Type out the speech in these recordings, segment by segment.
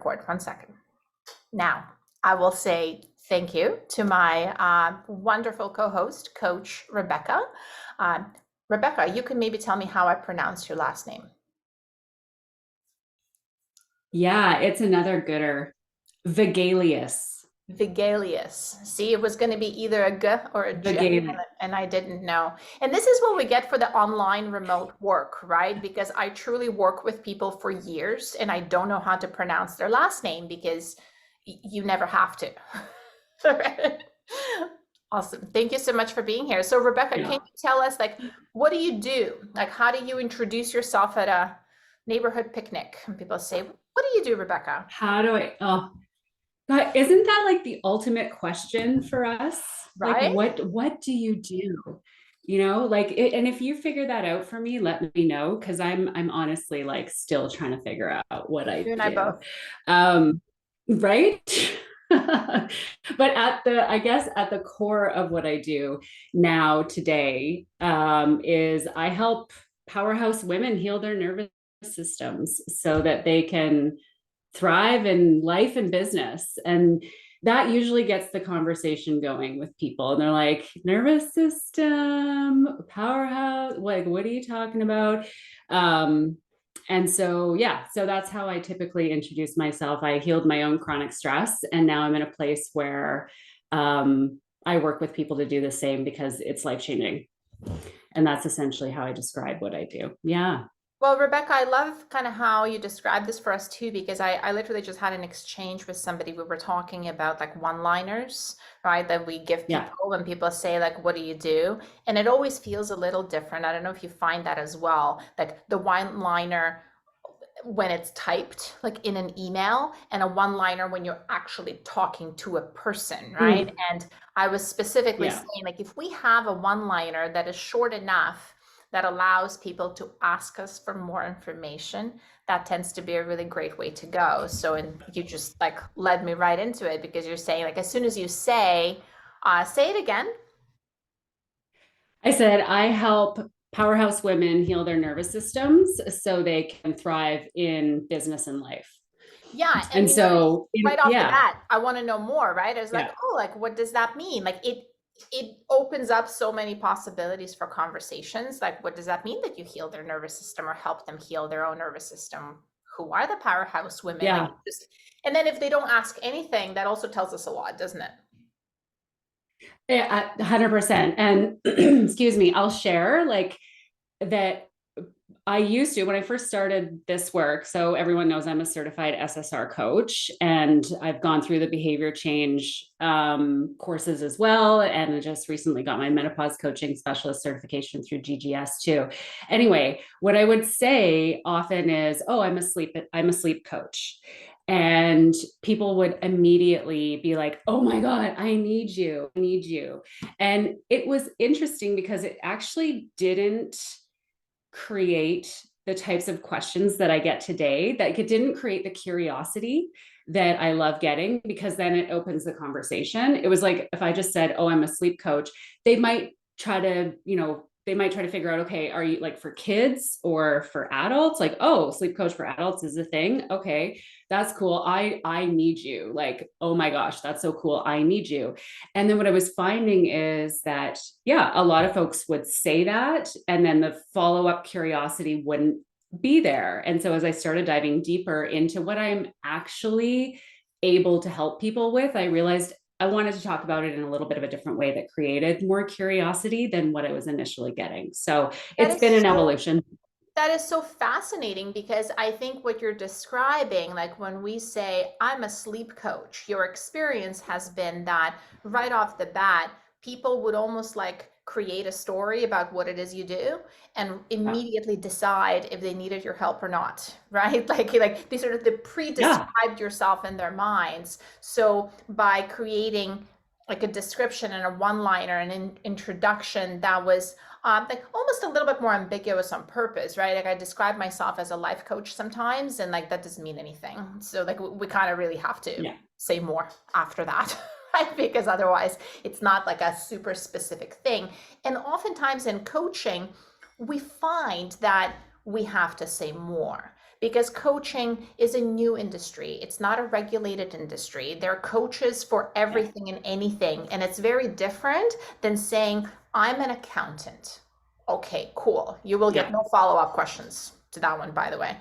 record. 1 second. Now, I will say thank you to my wonderful co-host, Coach Rebecca. Rebecca, you can maybe tell me how I pronounce your last name. Yeah, it's another gooder. Vigelius. Vigelius. See, it was going to be either a G or a J, Vigelius. and I didn't know. And this is what we get for the online remote work, right? Because I truly work with people for years and I don't know how to pronounce their last name because you never have to. Awesome. Thank you so much for being here. So Rebecca, can Yeah. you tell us, like, what do you do? Like, how do you introduce yourself at a neighborhood picnic? And people say, what do you do, Rebecca? How do I, oh, God, isn't that like the ultimate question for us? Like, Right? what do you do? You know, like, and if you figure that out for me, let me know, because I'm honestly like still trying to figure out what I You and I do. both. Um, right? But I guess at the core of what I do now today, is I help powerhouse women heal their nervous systems so that they can thrive in life and business. And that usually gets the conversation going with people. And they're like, nervous system, powerhouse, like, what are you talking about? And so, yeah, so that's how I typically introduce myself. I healed my own chronic stress, and now I'm in a place where I work with people to do the same because it's life changing. And that's essentially how I describe what I do. Yeah. Well, Rebecca, I love kind of how you described this for us too, because I literally just had an exchange with somebody. We were talking about like one-liners, right? That we give Yeah. people when people say like, what do you do? And it always feels a little different. I don't know if you find that as well. Like the one-liner when it's typed, like in an email, and a one-liner when you're actually talking to a person, right? Mm, And I was specifically yeah. saying, like, if we have a one-liner that is short enough that allows people to ask us for more information, that tends to be a really great way to go. So, and you just like led me right into it because you're saying, like, as soon as you say it again. I said, I help powerhouse women heal their nervous systems so they can thrive in business and life. Yeah, and And so, right off the yeah, bat, I want to know more, right? I was like, yeah, oh, like what does that mean? Like it opens up so many possibilities for conversations. Like, what does that mean that you heal their nervous system or help them heal their own nervous system? Who are the powerhouse women? Like yeah, just, and then if they don't ask anything, that also tells us a lot, doesn't it? yeah, 100%. And excuse me, I'll share like that I used to when I first started this work. So everyone knows I'm a certified SSR coach, and I've gone through the behavior change courses as well, and I just recently got my menopause coaching specialist certification through GGS too. Anyway, what I would say often is, "Oh, I'm a sleep coach." And people would immediately be like, oh my God, I need you. I need you. And it was interesting because it actually didn't create the types of questions that I get today, that it didn't create the curiosity that I love getting, because then it opens the conversation. It was like, if I just said, oh, I'm a sleep coach, they might try to, they might try to figure out, okay, are you like for kids or for adults? Like, oh, sleep coach for adults is a thing. Okay, that's cool. I need you. Like, oh my gosh, that's so cool. I need you. And then what I was finding is that, yeah, a lot of folks would say that, and then the follow-up curiosity wouldn't be there. And so as I started diving deeper into what I'm actually able to help people with, I realized I wanted to talk about it in a little bit of a different way that created more curiosity than what I was initially getting. So That it's is been an so evolution. That is so fascinating because I think what you're describing, like when we say, I'm a sleep coach, your experience has been that right off the bat, people would almost like create a story about what it is you do and Yeah. immediately decide if they needed your help or not, right? Like they sort of they Yeah. pre-described yourself in their minds. So by creating like a description and a one-liner and an introduction that was like almost a little bit more ambiguous on purpose, right? Like I describe myself as a life coach sometimes, and like that doesn't mean anything. So like we kind of really have to Yeah. say more after that, right? Because otherwise it's not like a super specific thing. And oftentimes in coaching, we find that we have to say more because coaching is a new industry. It's not a regulated industry. There are coaches for Yeah. everything and anything. And it's very different than saying, I'm an accountant. Okay, cool. You will get Yeah. no follow-up questions to that one, by the way.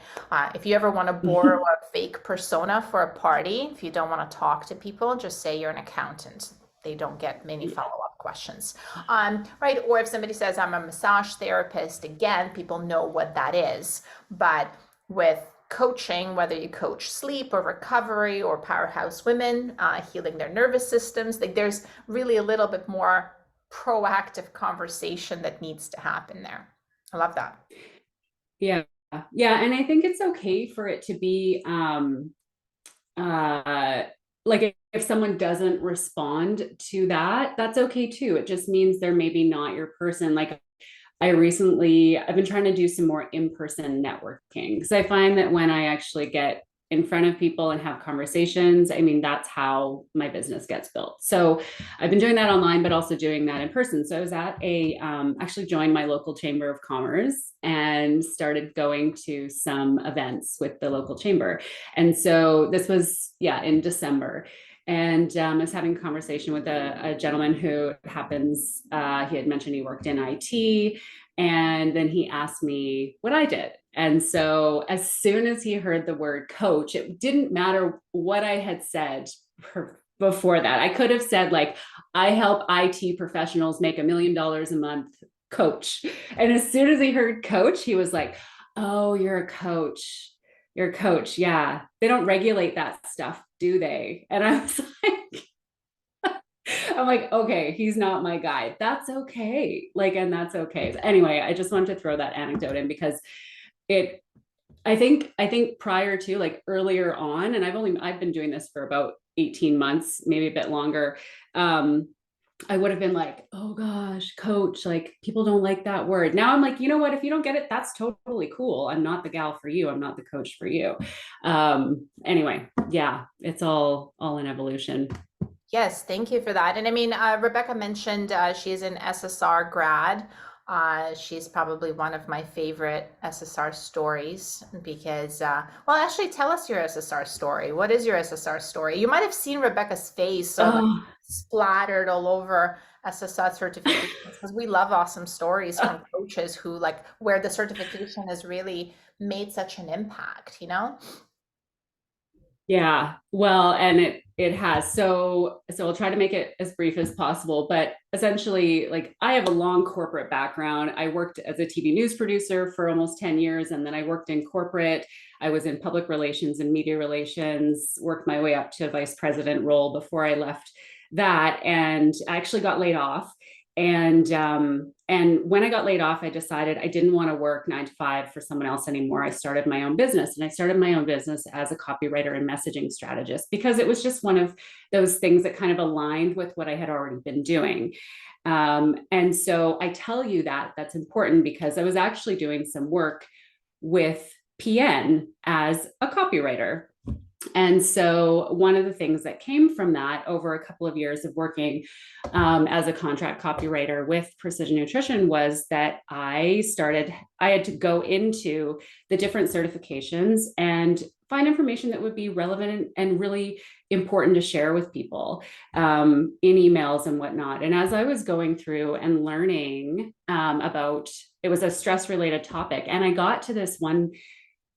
If you ever want to borrow a fake persona for a party, if you don't want to talk to people, just say you're an accountant. They don't get many follow-up questions. Right? Or if somebody says, I'm a massage therapist, again, people know what that is. But with coaching, whether you coach sleep or recovery or powerhouse women, healing their nervous systems, like there's really a little bit more proactive conversation that needs to happen there. I love that. Yeah. Yeah. And I think it's okay for it to be uh like if someone doesn't respond to that, that's okay too. It just means they're maybe not your person. Like I've been trying to do some more in-person networking because I find that when I actually get in front of people and have conversations, I mean, that's how my business gets built. So I've been doing that online, but also doing that in person. So I was at actually joined my local chamber of commerce and started going to some events with the local chamber. And so this was, yeah, in December. And I was having a conversation with a gentleman who happens, he had mentioned he worked in IT. And then he asked me what I did. And so as soon as he heard the word coach, it didn't matter what I had said before that. I could have said, like, I help IT professionals make $1 million a month, coach. And as soon as he heard coach, he was like, oh, you're a coach. You're a coach. Yeah. They don't regulate that stuff, do they? And I was like, I'm like, okay, he's not my guy. That's okay. Like, and that's okay. Anyway, I just wanted to throw that anecdote in because it, I think prior to, like, earlier on, and I've been doing this for about 18 months, maybe a bit longer. I would have been like, oh gosh, coach, like people don't like that word. Now I'm like, you know what? If you don't get it, that's totally cool. I'm not the gal for you. I'm not the coach for you. Anyway, yeah, it's all in evolution. Yes, thank you for that. And I mean, Rebecca mentioned she's an SSR grad. She's probably one of my favorite SSR stories because, well, actually, tell us your SSR story. What is your SSR story? You might have seen Rebecca's face so like Oh, splattered all over SSR certifications because we love awesome stories from coaches who like where the certification has really made such an impact, you know? yeah, well, and it has. So I'll try to make it as brief as possible, but essentially, like, I have a long corporate background. I worked as a TV news producer for almost 10 years, and then I worked in corporate. I was in public relations and media relations, worked my way up to a vice president role before I left that, and I actually got laid off. And when I got laid off, I decided I didn't want to work 9 to 5 for someone else anymore. I started my own business, and I started my own business as a copywriter and messaging strategist because it was just one of those things that kind of aligned with what I had already been doing. And so I tell you that that's important because I was actually doing some work with PN as a copywriter. And so one of the things that came from that over a couple of years of working as a contract copywriter with Precision Nutrition was that I had to go into the different certifications and find information that would be relevant and really important to share with people in emails and whatnot. And as I was going through and learning about, it was a stress related topic. And I got to this one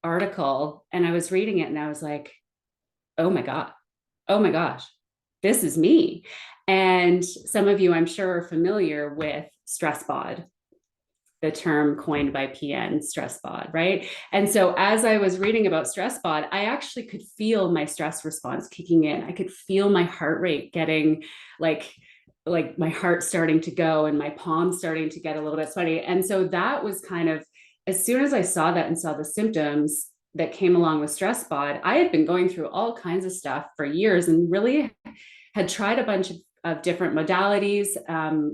article and I was reading it and I was like, oh my God, oh my gosh, this is me. And some of you, I'm sure, are familiar with stress bod, the term coined by PN, stress bod, right? And so as I was reading about stress bod, I actually could feel my stress response kicking in. I could feel my heart rate getting like my heart starting to go and my palms starting to get a little bit sweaty. And so that was kind of, as soon as I saw that and saw the symptoms that came along with stress bod, I had been going through all kinds of stuff for years and really had tried a bunch of different modalities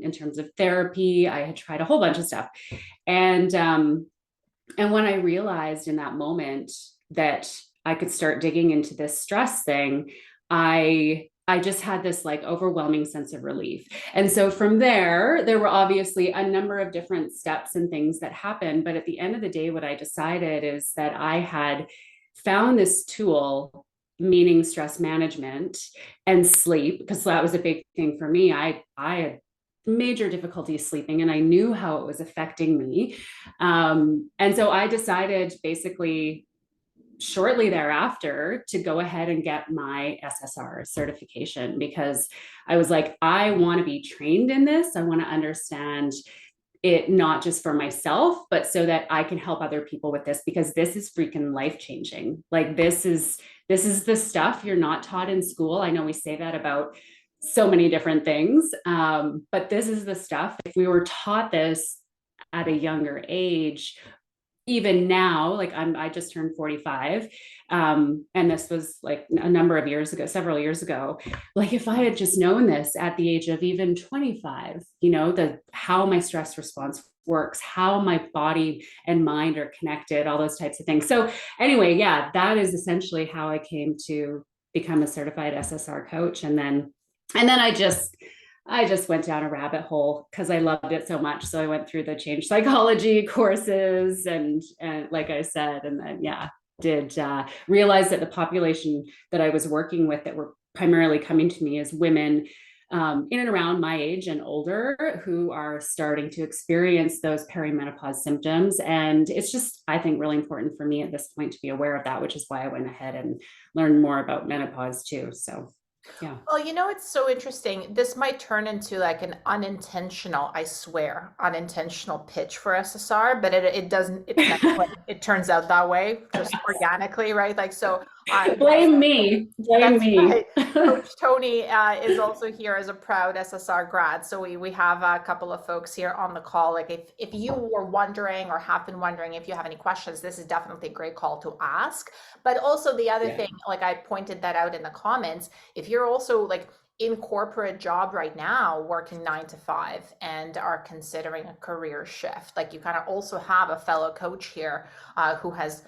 in terms of therapy. I had tried a whole bunch of stuff. And when I realized in that moment that I could start digging into this stress thing, I I just had this like overwhelming sense of relief. And so from there were obviously a number of different steps and things that happened. But at the end of the day, what I decided is that I had found this tool, meaning stress management and sleep, because that was a big thing for me. I had major difficulty sleeping and I knew how it was affecting me. And so I decided basically shortly thereafter to go ahead and get my SSR certification, because I was like, I want to be trained in this. I want to understand it, not just for myself, but so that I can help other people with this, because this is freaking life changing. Like this is the stuff you're not taught in school. I know we say that about so many different things, but this is the stuff. If we were taught this at a younger age, even now, like I just turned 45. And this was like a number of years ago, several years ago. Like if I had just known this at the age of even 25, how my stress response works, how my body and mind are connected, all those types of things. So anyway, yeah, that is essentially how I came to become a certified SSR coach. And then I just went down a rabbit hole because I loved it so much. So I went through the change psychology courses and like I said, and then, did realize that the population that I was working with that were primarily coming to me as women in and around my age and older, who are starting to experience those perimenopause symptoms. And it's just, I think, really important for me at this point to be aware of that, which is why I went ahead and learned more about menopause too. So yeah. Well, it's so interesting. This might turn into like an unintentional, I swear, unintentional pitch for SSR, but it doesn't, it's never when it turns out that way, just organically, right? Like, so Blame me. Blame that's me. right. Coach Tony is also here as a proud SSR grad. So we have a couple of folks here on the call. Like if you were wondering or have been wondering if you have any questions, this is definitely a great call to ask. But also the other thing, like I pointed that out in the comments, if you're also like in corporate job right now, working 9 to 5 and are considering a career shift, like you kind of also have a fellow coach here who has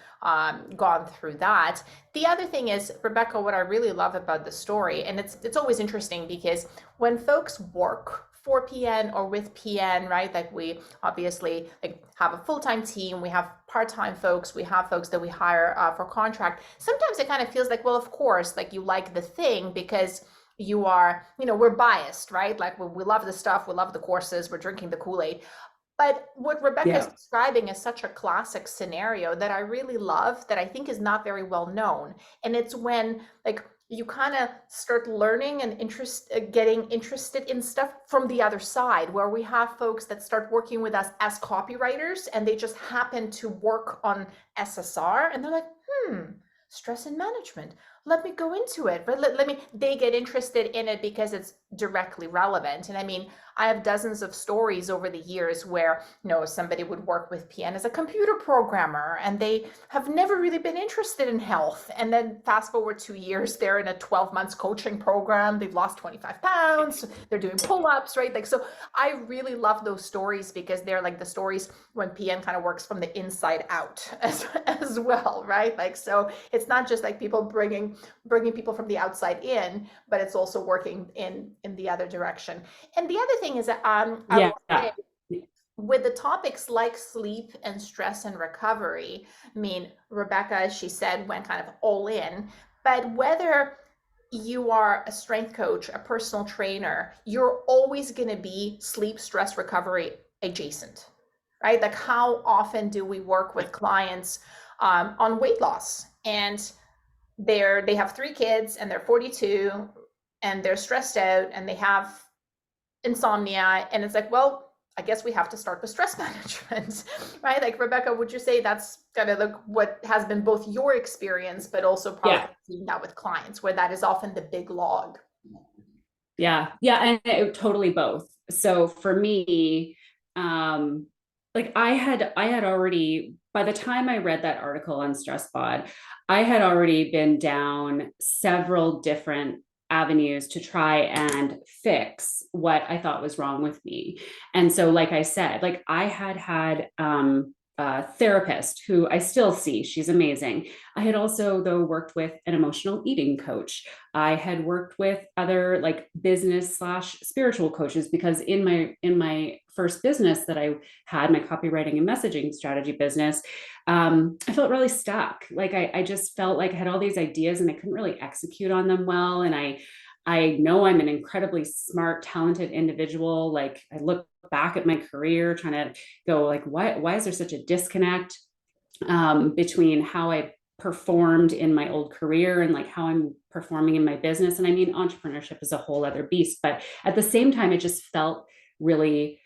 gone through that. The other thing is, Rebecca, what I really love about the story, and it's always interesting because when folks work for PN or with PN, right? Like we obviously like have a full-time team, we have part-time folks, we have folks that we hire for contract. Sometimes it kind of feels like, well, of course, like you like the thing because you are, we're biased, right? Like we love the stuff, we love the courses, we're drinking the Kool-Aid. But what Rebecca is describing is such a classic scenario that I really love, that I think is not very well known. And it's when like you kind of start learning and getting interested in stuff from the other side, where we have folks that start working with us as copywriters and they just happen to work on SSR and they're like, stress and management. Let me go into it, right? They get interested in it because it's directly relevant. And I mean, I have dozens of stories over the years where, somebody would work with PN as a computer programmer and they have never really been interested in health. And then fast forward 2 years, they're in a 12 months coaching program. They've lost 25 pounds. They're doing pull-ups, right? Like, so I really love those stories because they're like the stories when PN kind of works from the inside out as well, right? Like, so it's not just like people bringing people from the outside in, but it's also working in the other direction. And the other thing is that I will say, with the topics like sleep and stress and recovery, I mean, Rebecca, as she said, went kind of all in, but whether you are a strength coach, a personal trainer, you're always going to be sleep, stress, recovery adjacent, right? Like how often do we work with clients on weight loss, and they have 3 kids and they're 42 and they're stressed out and they have insomnia, and it's like, well, I guess we have to start with stress management, right? Like, Rebecca, would you say that's kind of like what has been both your experience, but also probably seeing that with clients, where that is often the big log? Yeah, and totally both. So for me, like I had already, by the time I read that article on Stress Bod, I had already been down several different avenues to try and fix what I thought was wrong with me. And so, like I said, like I had therapist who I still see. She's amazing. I had also, though, worked with an emotional eating coach. I had worked with other like business slash spiritual coaches, because in my first business that I had, my copywriting and messaging strategy business, I felt really stuck. Like I just felt like I had all these ideas and I couldn't really execute on them well. And I know I'm an incredibly smart, talented individual. Like I look back at my career trying to go like, why is there such a disconnect between how I performed in my old career and like how I'm performing in my business? And I mean, entrepreneurship is a whole other beast, but at the same time, it just felt really,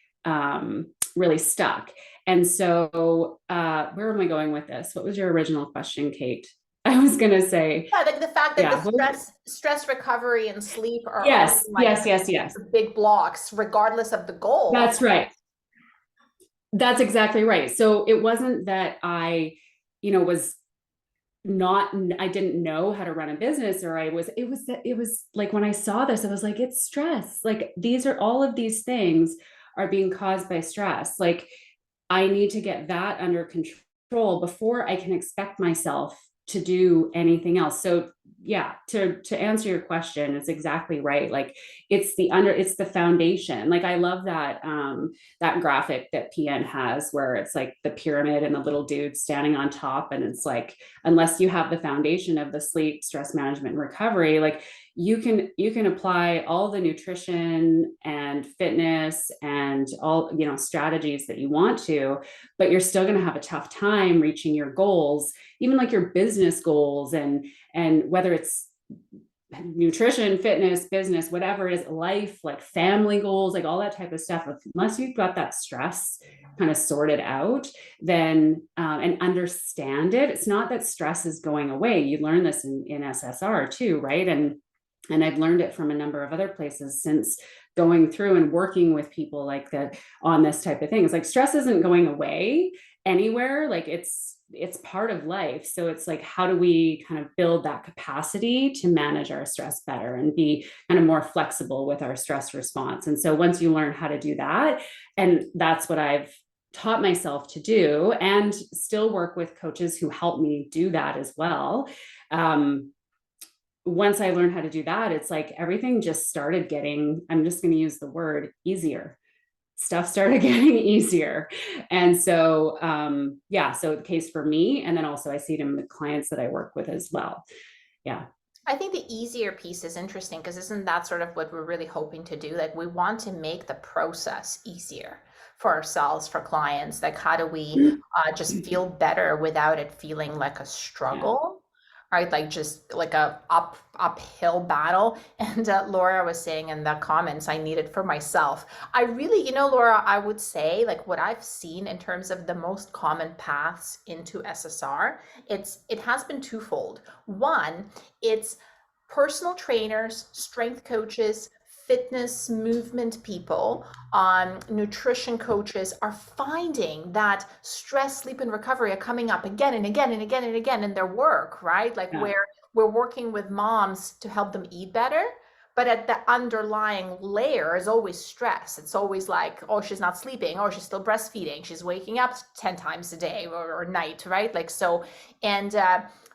really stuck. And so, where am I going with this? What was your original question, Kate? I was going to say, Yeah, like the fact that yeah, the stress recovery and sleep are yes, often like yes. the big blocks, regardless of the goal. That's right. That's exactly right. So it wasn't that I, was not, I didn't know how to run a business, or it was like when I saw this, I was like, it's stress. Like all of these things are being caused by stress. Like I need to get that under control before I can expect myself to do anything else. So yeah, to answer your question, it's exactly right. Like it's the foundation. Like I love that graphic that PN has where it's like the pyramid and the little dude standing on top. And it's like, unless you have the foundation of the sleep, stress management, and recovery, like you can apply all the nutrition and fitness and all, strategies that you want to, but you're still going to have a tough time reaching your goals, even like your business goals, and whether it's nutrition, fitness, business, whatever it is, life, like family goals, like all that type of stuff. Unless you've got that stress kind of sorted out, then and understand it. It's not that stress is going away. You learn this in SSR too, right? And I've learned it from a number of other places since going through and working with people like that on this type of thing. It's like stress isn't going away anywhere. Like it's part of life. So it's like, how do we kind of build that capacity to manage our stress better and be kind of more flexible with our stress response? And so once you learn how to do that, and that's what I've taught myself to do, and still work with coaches who help me do that as well. Once I learned how to do that, it's like everything just started getting, I'm just going to use the word, easier. Stuff started getting easier. And so, so the case for me, and then also I see it in the clients that I work with as well. Yeah. I think the easier piece is interesting because isn't that sort of what we're really hoping to do? Like we want to make the process easier for ourselves, for clients. Like how do we just feel better without it feeling like a struggle? Right, like just like a uphill battle. And Laura was saying in the comments, I need it for myself. I really, Laura, I would say like what I've seen in terms of the most common paths into SSR, it has been twofold. One, it's personal trainers, strength coaches, fitness movement people, nutrition coaches are finding that stress, sleep, and recovery are coming up again and again and again and again in their work, right? Like where we're working with moms to help them eat better, but at the underlying layer is always stress. It's always like, oh, she's not sleeping, or she's still breastfeeding, she's waking up 10 times a day or night, right? Like so, and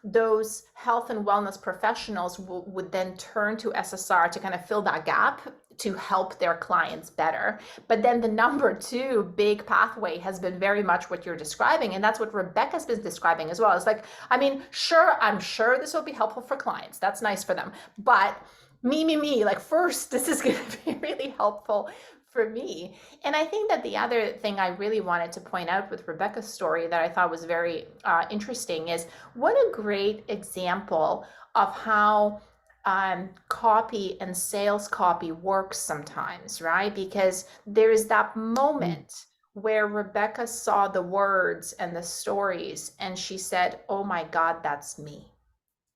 those health and wellness professionals would then turn to SSR to kind of fill that gap to help their clients better. But then the number two big pathway has been very much what you're describing. And that's what Rebecca's been describing as well. It's like, I mean, sure, I'm sure this will be helpful for clients. That's nice for them. But me, like first, this is going to be really helpful for me. And I think that the other thing I really wanted to point out with Rebecca's story that I thought was very interesting is what a great example of how copy and sales copy works sometimes, right? Because there is that moment where Rebecca saw the words and the stories and she said, oh my God, that's me.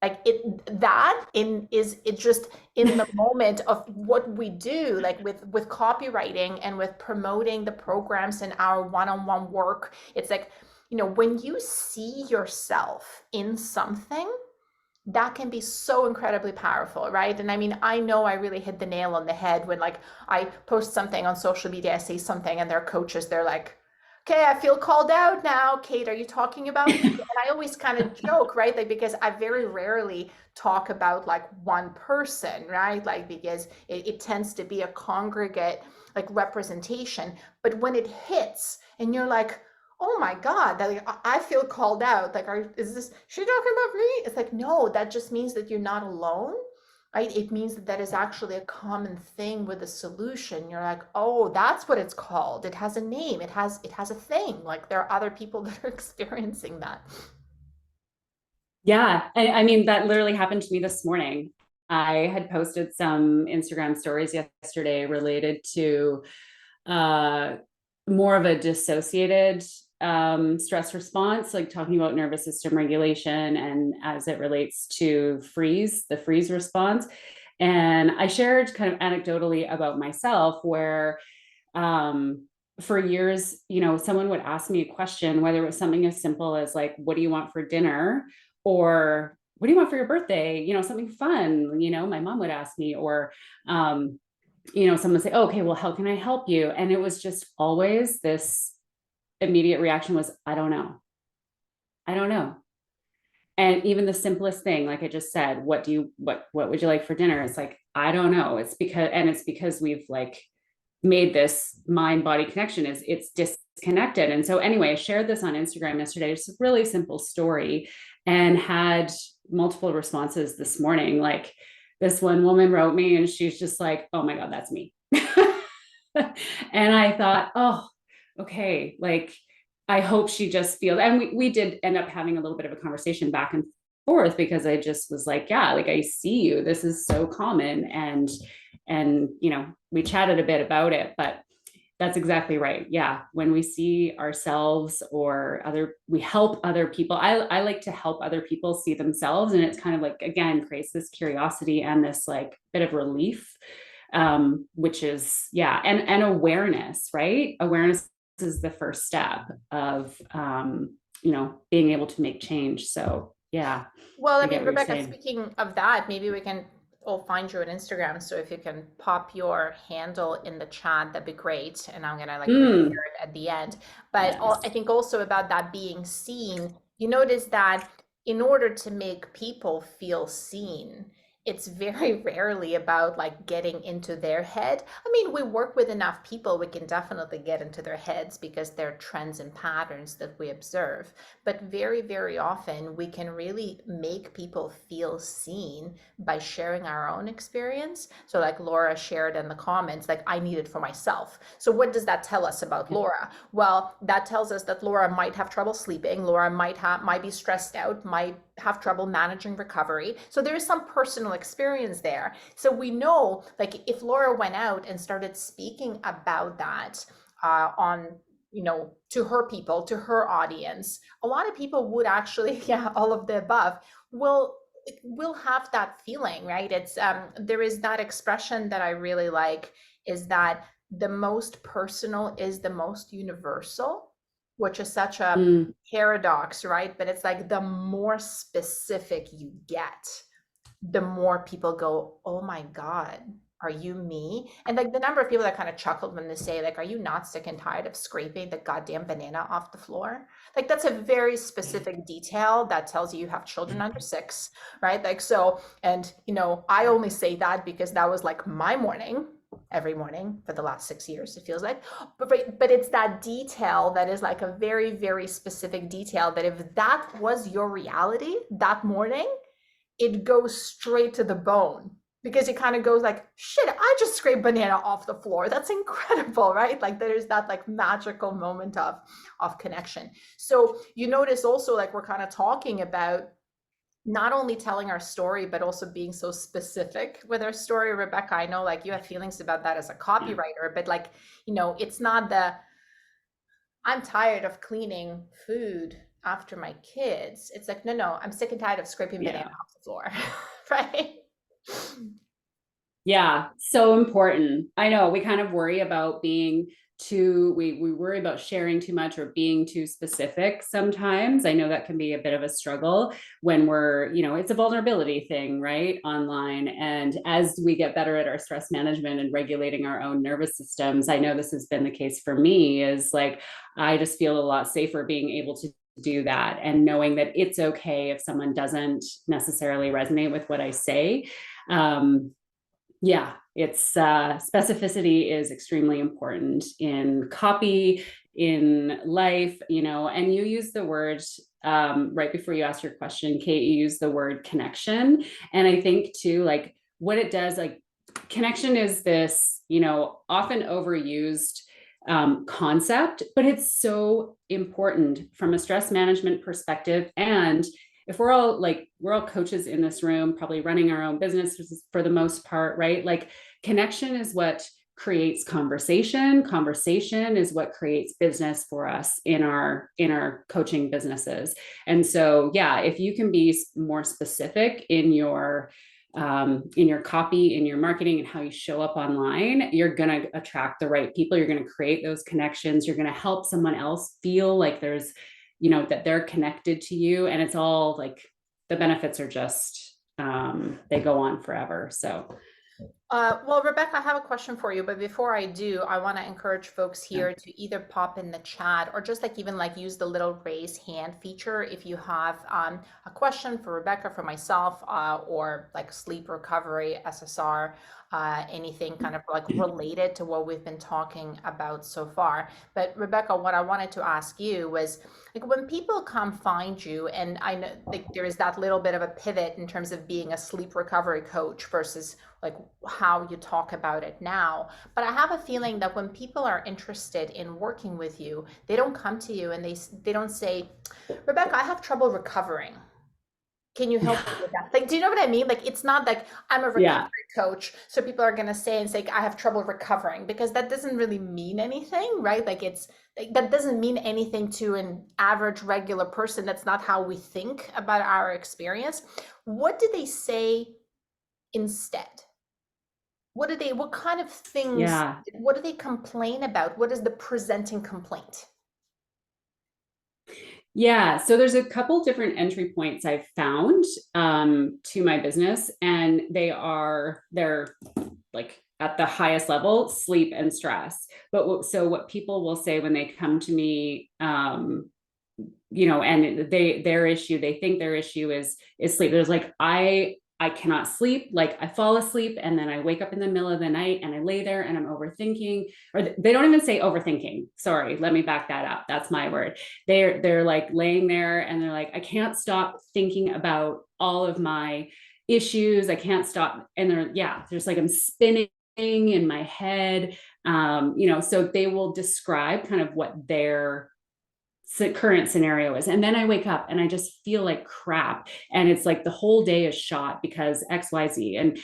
Like it just in the moment of what we do, like with copywriting and with promoting the programs and our one-on-one work. It's like, when you see yourself in something, that can be so incredibly powerful, right? And I mean, I know I really hit the nail on the head when like I post something on social media, I say something and their coaches, they're like, Okay, I feel called out now. Kate, are you talking about me? And I always kind of joke, right? Like, because I very rarely talk about like one person, right? Like, because it tends to be a congregate like representation. But when it hits and you're like, oh my God, that, like, I feel called out. Like, is this, she talking about me? It's like, no, that just means that you're not alone, right? It means that that is actually a common thing with a solution. You're like, oh, that's what it's called. It has a name. It has a thing. Like there are other people that are experiencing that. Yeah. I mean, that literally happened to me this morning. I had posted some Instagram stories yesterday related to uh, more of a dissociated stress response, like talking about nervous system regulation and as it relates to the freeze response. And I shared kind of anecdotally about myself where um, for years, someone would ask me a question, whether it was something as simple as like, what do you want for dinner? Or what do you want for your birthday? Something fun, my mom would ask me, or, someone would say, oh, okay, well, how can I help you? And it was just always this immediate reaction was, I don't know. I don't know. And even the simplest thing, like I just said, what would you like for dinner? It's like, I don't know. It's because we've like made this mind body connection is it's disconnected. And so anyway, I shared this on Instagram yesterday, just a really simple story, and had multiple responses this morning. Like this one woman wrote me and she's just like, oh my God, that's me. And I thought, oh, okay, like I hope she just feels, and we did end up having a little bit of a conversation back and forth because I just was like, yeah, like I see you. This is so common. And we chatted a bit about it, but that's exactly right. Yeah. When we see ourselves or we help other people. I like to help other people see themselves. And it's kind of like, again, creates this curiosity and this like bit of relief, which is, yeah. And awareness, right? Awareness is the first step of, being able to make change. So yeah, Well, I I mean, get what you're Rebecca, saying. speaking of that, maybe we can all find you on Instagram. So if you can pop your handle in the chat, that'd be great. And I'm gonna like reshare Mm, it at the end. But yes. I think also about that being seen, you notice that in order to make people feel seen, it's very rarely about like getting into their head. I mean, we work with enough people, we can definitely get into their heads because there are trends and patterns that we observe. But very, very often we can really make people feel seen by sharing our own experience. So, like Laura shared in the comments, like I need it for myself. So, what does that tell us about Laura? Well, that tells us that Laura might have trouble sleeping. Laura might be stressed out, might have trouble managing recovery. So there is some personal experience there. So we know, like, if Laura went out and started speaking about that on to her people, to her audience, a lot of people would actually, yeah, all of the above, will have that feeling, right? It's there is that expression that I really like, is that the most personal is the most universal, which is such a Mm, paradox, right? But it's like the more specific you get, the more people go, oh my God, are you me? And like the number of people that kind of chuckled when they say, like, are you not sick and tired of scraping the goddamn banana off the floor? Like that's a very specific detail that tells you have children under 6, right? Like so, and I only say that because that was like my morning every morning for the last 6 years, it feels like. But it's that detail that is like a very, very specific detail that if that was your reality that morning, it goes straight to the bone, because it kind of goes like, shit, I just scraped banana off the floor. That's incredible, right? Like there's that like magical moment of connection. So you notice also, like, we're kind of talking about not only telling our story, but also being so specific with our story. Rebecca, I know like you have feelings about that as a yeah. copywriter, but like, it's not the I'm tired of cleaning food after my kids. It's like, no, no, I'm sick and tired of scraping banana Yeah. off the floor. Right? Yeah, so important. I know we kind of worry about being we worry about sharing too much or being too specific sometimes. I know that can be a bit of a struggle when we're, it's a vulnerability thing, right? Online. And as we get better at our stress management and regulating our own nervous systems, I know this has been the case for me, is like, I just feel a lot safer being able to do that and knowing that it's okay if someone doesn't necessarily resonate with what I say. Yeah, it's specificity is extremely important in copy, in life, and you use the word right before you asked your question, Kate, you use the word connection. And I think too, like what it does, like connection is this, often overused concept, but it's so important from a stress management perspective. And if we're all coaches in this room, probably running our own businesses for the most part, right? Like connection is what creates conversation. Conversation is what creates business for us in our coaching businesses. And so, yeah, if you can be more specific in your copy, in your marketing, and how you show up online, you're going to attract the right people. You're going to create those connections. You're going to help someone else feel like there's, that they're connected to you. And it's all like the benefits are just, they go on forever. So. Well, Rebecca, I have a question for you, but before I do, I want to encourage folks here to either pop in the chat or just like even like use the little raise hand feature if you have a question for Rebecca, for myself, or like sleep recovery, SSR, anything kind of like related to what we've been talking about so far. But Rebecca, what I wanted to ask you was like when people come find you, and I know like there is that little bit of a pivot in terms of being a sleep recovery coach versus like how you talk about it now. But I have a feeling that when people are interested in working with you, they don't come to you and they don't say, Rebecca, I have trouble recovering. Can you help me with that? Like, do you know what I mean? Like, it's not like I'm a recovery coach, so people are gonna say and say I have trouble recovering, because that doesn't really mean anything, right? Like that doesn't mean anything to an average regular person. That's not how we think about our experience. What do they say instead? What kind of things, what do they complain about? What is the presenting complaint? Yeah, so there's a couple different entry points I've found to my business, and they're like at the highest level, sleep and stress. But so what people will say when they come to me, and their issue, they think their issue is sleep. There's like, I cannot sleep. Like I fall asleep and then I wake up in the middle of the night and I lay there and I'm overthinking, or they don't even say overthinking. Sorry, let me back that up. That's my word. They're like laying there and they're like, I can't stop thinking about all of my issues. I can't stop. And there's like, I'm spinning in my head. So they will describe kind of what their current scenario is. And then I wake up and I just feel like crap. And it's like the whole day is shot because XYZ. And,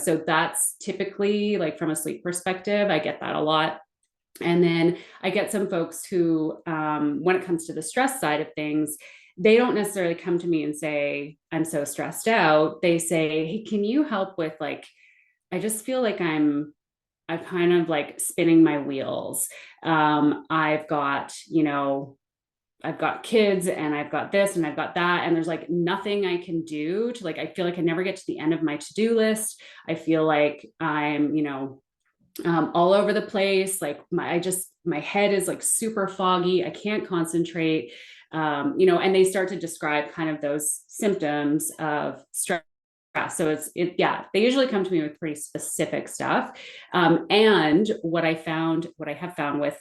so that's typically like from a sleep perspective, I get that a lot. And then I get some folks who, when it comes to the stress side of things, they don't necessarily come to me and say, I'm so stressed out. They say, hey, can you help with like, I just feel like I'm kind of like spinning my wheels. I've got kids and I've got this and I've got that. And there's like nothing I can do to like, I feel like I never get to the end of my to-do list. I feel like I'm, all over the place. Like my head is like super foggy. I can't concentrate, and they start to describe kind of those symptoms of stress. So they usually come to me with pretty specific stuff. And what I have found with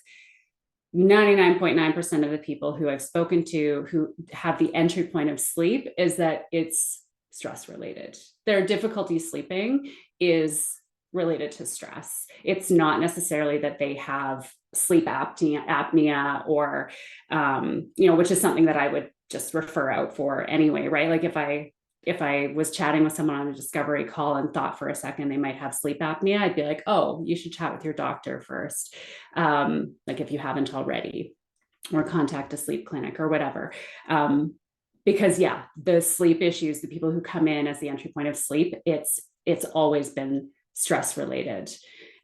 99.9% of the people who I've spoken to who have the entry point of sleep is that it's stress related. Their difficulty sleeping is related to stress. It's not necessarily that they have sleep apnea or, which is something that I would just refer out for anyway, right? Like if I was chatting with someone on a discovery call and thought for a second they might have sleep apnea, I'd be like, oh, you should chat with your doctor first. Like if you haven't already, or contact a sleep clinic or whatever. Because the sleep issues, the people who come in as the entry point of sleep, it's always been stress related.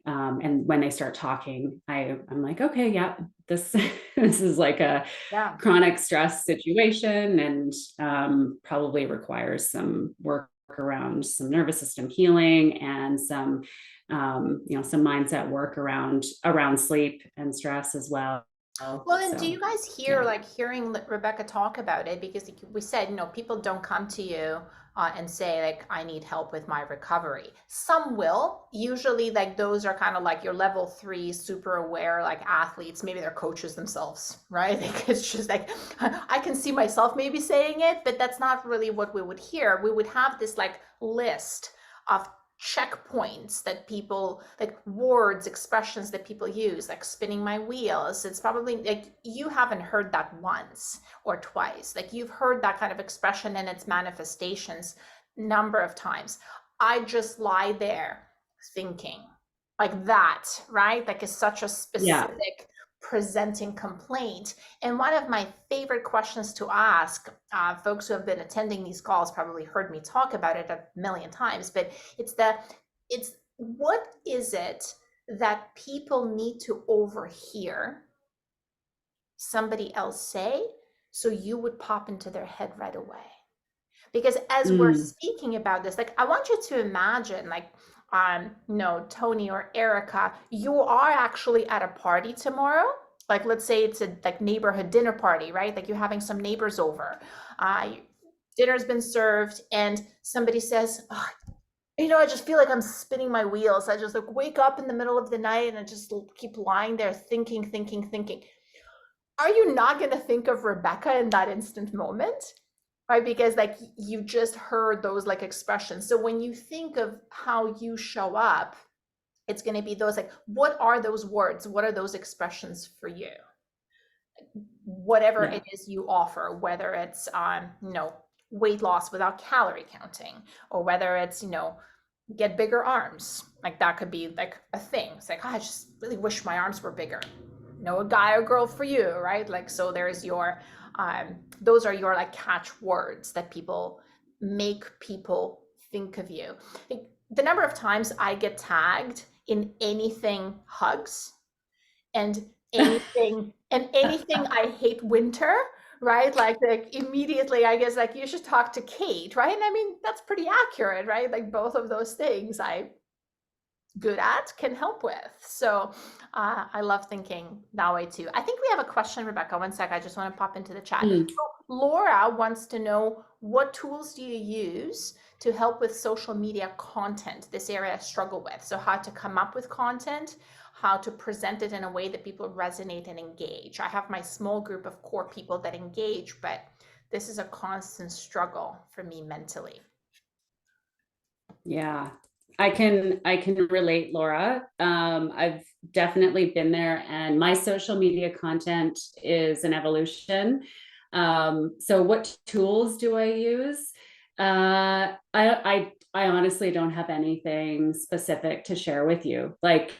And when they start talking, I'm like, okay, yeah, this this is like a Yeah. chronic stress situation, and probably requires some work around some nervous system healing and some some mindset work around sleep and stress as well. Well, and do So you guys hear, yeah. like, hearing Rebecca talk about it? Because we said, people don't come to you and say, like, I need help with my recovery. Some will. Usually, like, those are kind of like your level three, super aware, like athletes. Maybe they're coaches themselves, right? Like, it's just like, I can see myself maybe saying it, but that's not really what we would hear. We would have this like list of checkpoints that people, like words, expressions that people use, like spinning my wheels. It's probably like you haven't heard that once or twice. Like you've heard that kind of expression and its manifestations number of times. I just lie there thinking, like that, right? Like, is such a Yeah. specific presenting complaint. And one of my favorite questions to ask, folks who have been attending these calls probably heard me talk about it a million times, but it's what is it that people need to overhear somebody else say so you would pop into their head right away? Because as we're Mm. speaking about this, like, I want you to imagine, like, Tony or Erica, you are actually at a party tomorrow. Like, let's say it's a like neighborhood dinner party, right? Like, you're having some neighbors over. Dinner's been served, and somebody says, oh, I just feel like I'm spinning my wheels. I just like wake up in the middle of the night and I just keep lying there thinking, thinking, thinking. Are you not going to think of Rebecca in that instant moment? Right? Because like you just heard those like expressions. So when you think of how you show up, it's going to be those like, what are those words? What are those expressions for you? Whatever Yeah. it is you offer, whether it's weight loss without calorie counting, or whether it's get bigger arms. Like that could be like a thing. It's like, oh, I just really wish my arms were bigger. A guy or girl for you, right? Like, so there's your those are your like catch words that people make people think of you. Like, the number of times I get tagged in anything hugs and anything I hate winter, right? Like immediately I guess like you should talk to Kate, right? And I mean that's pretty accurate, right? Like both of those things I good at can help with. So I love thinking that way too. I think we have a question, Rebecca. One sec, I just want to pop into the chat. Mm. Laura wants to know, what tools do you use to help with social media content? This area I struggle with. So how to come up with content, how to present it in a way that people resonate and engage. I have my small group of core people that engage, but this is a constant struggle for me mentally. Yeah, I can relate, Laura. I've definitely been there, and my social media content is an evolution. So what tools do I use? I honestly don't have anything specific to share with you. Like,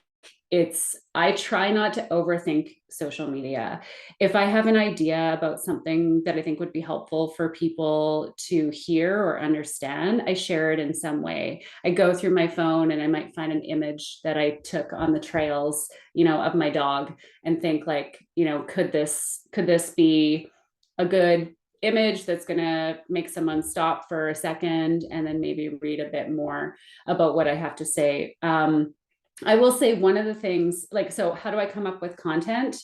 I try not to overthink social media. If I have an idea about something that I think would be helpful for people to hear or understand, I share it in some way. I go through my phone and I might find an image that I took on the trails, of my dog, and think like, could this be a good image that's going to make someone stop for a second and then maybe read a bit more about what I have to say. I will say one of the things, like, so how do I come up with content?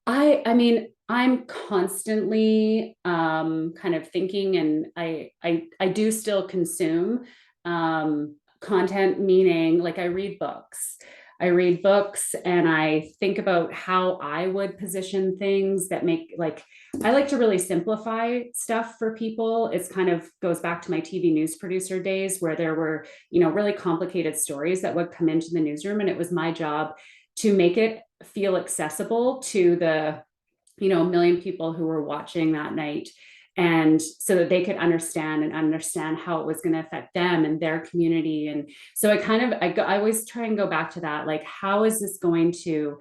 I mean, I'm constantly kind of thinking, and I do still consume content, meaning like I read books. I read books and I think about how I would position things that make, like, I like to really simplify stuff for people. It's kind of goes back to my TV news producer days where there were, really complicated stories that would come into the newsroom. And it was my job to make it feel accessible to the, million people who were watching that night. And so that they could understand how it was going to affect them and their community. And so I always try and go back to that. Like, how is this going to,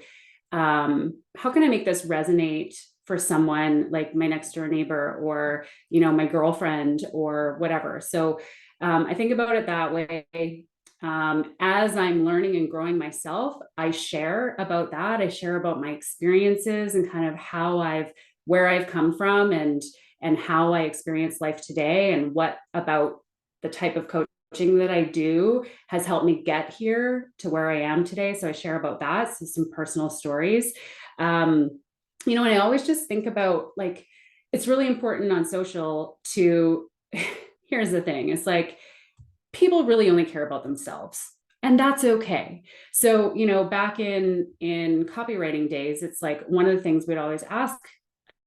how can I make this resonate for someone like my next door neighbor or, my girlfriend or whatever. So I think about it that way. as I'm learning and growing myself, I share about that. I share about my experiences and kind of where I've come from, and how I experience life today, and what about the type of coaching that I do has helped me get here to where I am today. So I share about that. So some personal stories. And I always just think about, like, it's really important on social to, here's the thing. It's like, people really only care about themselves, and that's okay. So, back in copywriting days, it's like one of the things we'd always ask,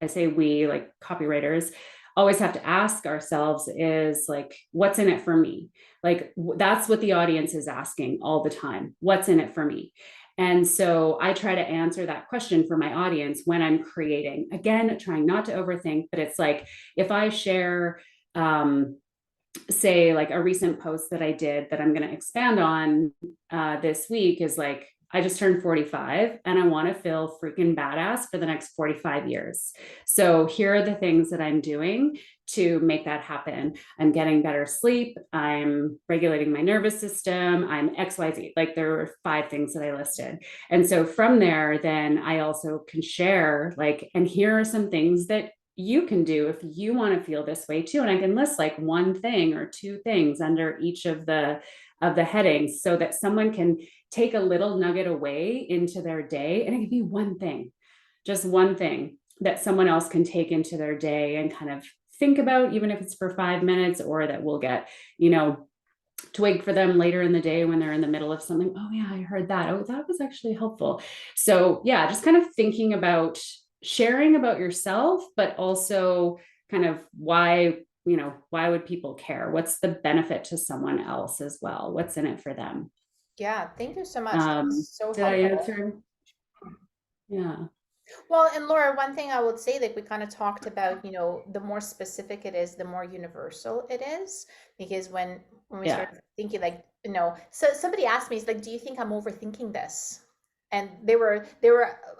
I say we, like copywriters, always have to ask ourselves is like, what's in it for me? Like, that's what the audience is asking all the time. What's in it for me? And so I try to answer that question for my audience when I'm creating. Again, trying not to overthink, but it's like, if I share, say, like a recent post that I did that I'm going to expand on this week is like, I just turned 45 and I want to feel freaking badass for the next 45 years. So here are the things that I'm doing to make that happen. I'm getting better sleep. I'm regulating my nervous system. I'm XYZ. Like, there were 5 things that I listed. And so from there, then I also can share, like, and here are some things that you can do if you want to feel this way too. And I can list like 1 thing or 2 things under each of the headings, so that someone can take a little nugget away into their day. And it can be 1 thing, just 1 thing that someone else can take into their day and kind of think about, even if it's for 5 minutes, or that will get, twig for them later in the day when they're in the middle of something. Oh yeah, I heard that. Oh, that was actually helpful. So yeah, just kind of thinking about sharing about yourself, but also kind of why would people care? What's the benefit to someone else as well? What's in it for them? Yeah, thank you so much. That's so Did I helpful. answer? Yeah. Well, and Laura, one thing I would say, like we kind of talked about, the more specific it is, the more universal it is. Because when we Yeah. started thinking, like, so somebody asked me, it's like, do you think I'm overthinking this? And they were,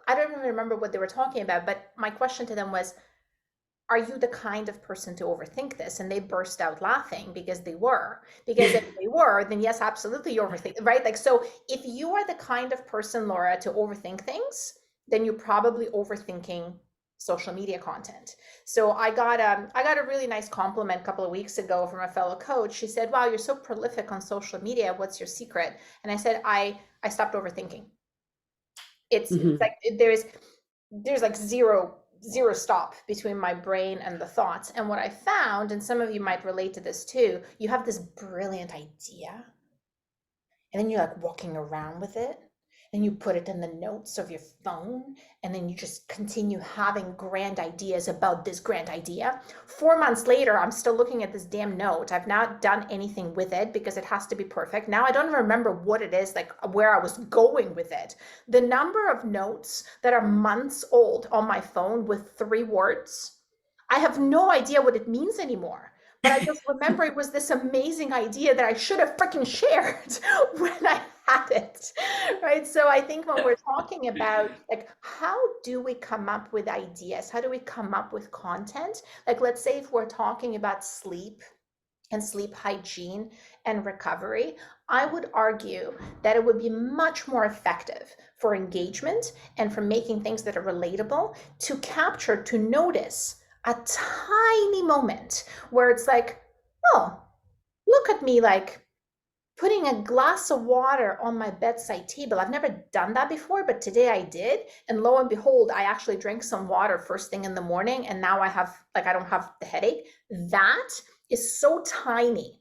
I don't even remember what they were talking about, but my question to them was, are you the kind of person to overthink this? And they burst out laughing because they were. Because if they were, then yes, absolutely, you overthink, right? Like, so if you are the kind of person, Laura, to overthink things, then you're probably overthinking social media content. So I got a really nice compliment a couple of weeks ago from a fellow coach. She said, "Wow, you're so prolific on social media. What's your secret?" And I said, I stopped overthinking. It's Mhm. like there's like zero stop between my brain and the thoughts. And what I found, and some of you might relate to this too, you have this brilliant idea, and then you're like walking around with it, and you put it in the notes of your phone, and then you just continue having grand ideas about this grand idea. 4 months later, I'm still looking at this damn note. I've not done anything with it because it has to be perfect. Now I don't even remember what it is, like where I was going with it. The number of notes that are months old on my phone with 3 words, I have no idea what it means anymore. But I just remember it was this amazing idea that I should have freaking shared when I had it, right? So I think when we're talking about, like, how do we come up with ideas? How do we come up with content? Like, let's say if we're talking about sleep and sleep hygiene and recovery, I would argue that it would be much more effective for engagement and for making things that are relatable to capture, to notice a tiny moment where it's like, oh, look at me, like putting a glass of water on my bedside table. I've never done that before, but today I did. And lo and behold, I actually drank some water first thing in the morning. And now I don't have the headache. That is so tiny.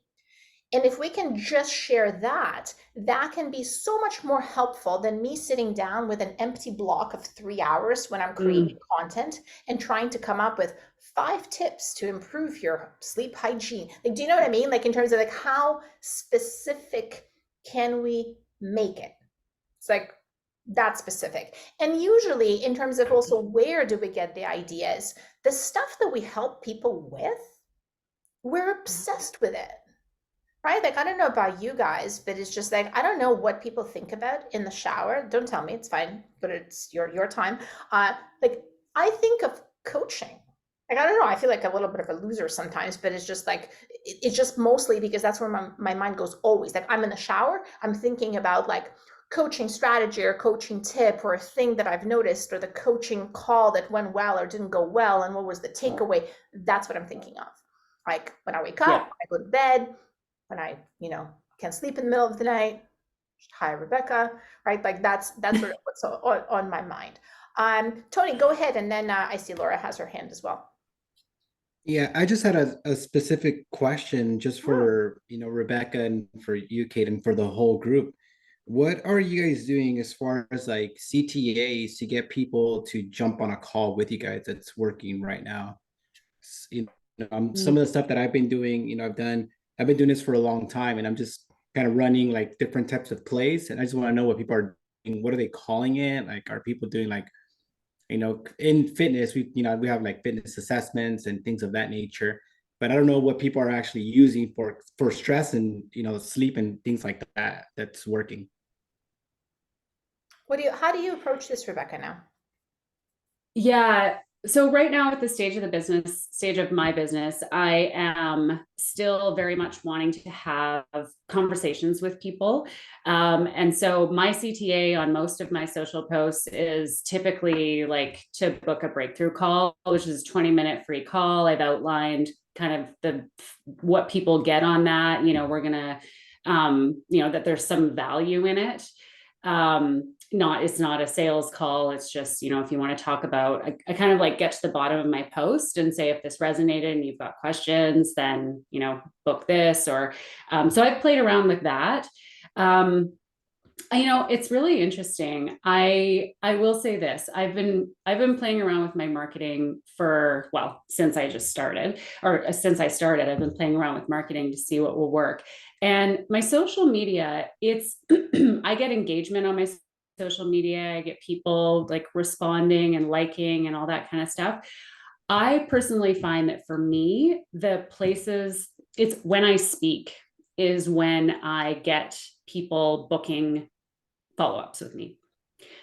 And if we can just share that, that can be so much more helpful than me sitting down with an empty block of 3 hours when I'm creating content and trying to come up with 5 tips to improve your sleep hygiene. Like, do you know what I mean? Like, in terms of like how specific can we make it? It's like that specific. And usually in terms of also where do we get the ideas, the stuff that we help people with, we're obsessed with it. Right? Like, I don't know about you guys, but it's just like, I don't know what people think about in the shower. Don't tell me, it's fine, but it's your time. Like, I think of coaching. Like, I don't know, I feel like a little bit of a loser sometimes, but it's just like, it's just mostly because that's where my mind goes always. Like, I'm in the shower, I'm thinking about like coaching strategy or coaching tip or a thing that I've noticed or the coaching call that went well or didn't go well and what was the takeaway. That's what I'm thinking of. Like when I wake Yeah. up, I go to bed, when I, can't sleep in the middle of the night. Hi, Rebecca, right? Like that's sort of what's on my mind. Tony, go ahead, and then I see Laura has her hand as well. Yeah, I just had a specific question just Hmm. for, Rebecca and for you, Kate, and for the whole group. What are you guys doing as far as like CTAs to get people to jump on a call with you guys that's working right now? Some Mm. of the stuff that I've been doing, I've been doing this for a long time, and I'm just kind of running like different types of plays, and I just want to know what people are doing. What are they calling it? Like, are people doing like, in fitness, we have like fitness assessments and things of that nature, but I don't know what people are actually using for stress and sleep and things like that that's working. How do you approach this, Rebecca, now? Yeah. So right now at the stage of my business, I am still very much wanting to have conversations with people. And so my CTA on most of my social posts is typically like to book a breakthrough call, which is a 20-minute free call. I've outlined kind of what people get on that. We're gonna that there's some value in it. It's not a sales call. It's just, if you want to talk about, I kind of like get to the bottom of my post and say, if this resonated and you've got questions, then, book this or, so I've played around with that. It's really interesting. I will say this. I've been playing around with my marketing since I started, I've been playing around with marketing to see what will work. And my social media, I get engagement on my social media. I get people like responding and liking and all that kind of stuff. I personally find that for me, the places it's when I speak is when I get people booking follow-ups with me.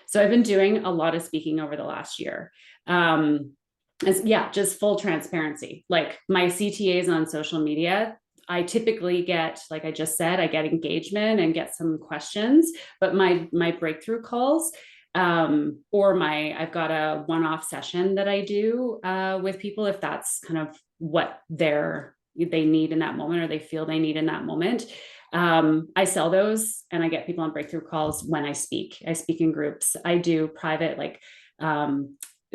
So I've been doing a lot of speaking over the last year. Just full transparency. Like my CTAs on social media, I typically get, like I just said, I get engagement and get some questions, but my breakthrough calls, I've got a one-off session that I do with people if that's kind of what they need in that moment or they feel they need in that moment. I sell those and I get people on breakthrough calls when I speak. I speak in groups. I do private,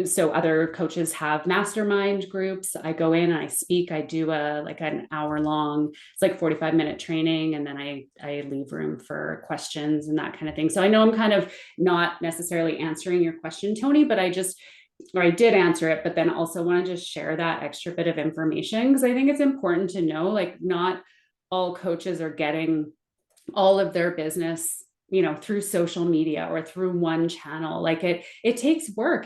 so other coaches have mastermind groups. I go in and I speak. I do an hour long, it's like 45-minute training. And then I leave room for questions and that kind of thing. So I know I'm kind of not necessarily answering your question, Tony, but I did answer it, but then also want to just share that extra bit of information because I think it's important to know, like, not all coaches are getting all of their business through social media or through one channel. Like it takes work.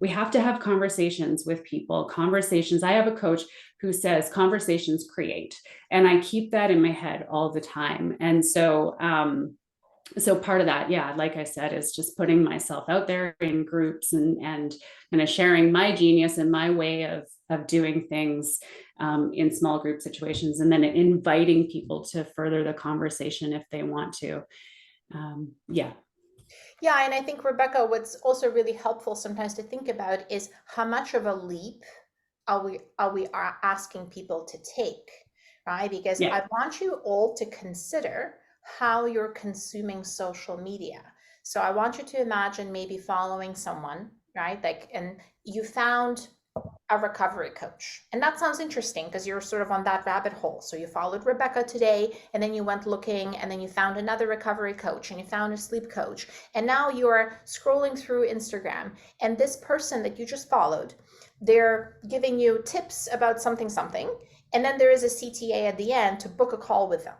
We have to have conversations with people. I have a coach who says conversations create, and I keep that in my head all the time. And so part of that, yeah, like I said, is just putting myself out there in groups and kind of sharing my genius and my way of doing things in small group situations, and then inviting people to further the conversation if they want to. Yeah. Yeah, and I think, Rebecca, what's also really helpful sometimes to think about is how much of a leap are asking people to take, right? Because Yeah. I want you all to consider how you're consuming social media. So I want you to imagine maybe following someone, right? Like, and you found a recovery coach. And that sounds interesting because you're sort of on that rabbit hole. So you followed Rebecca today, and then you went looking, and then you found another recovery coach, and you found a sleep coach. And now you're scrolling through Instagram, and this person that you just followed, they're giving you tips about something, and then there is a CTA at the end to book a call with them.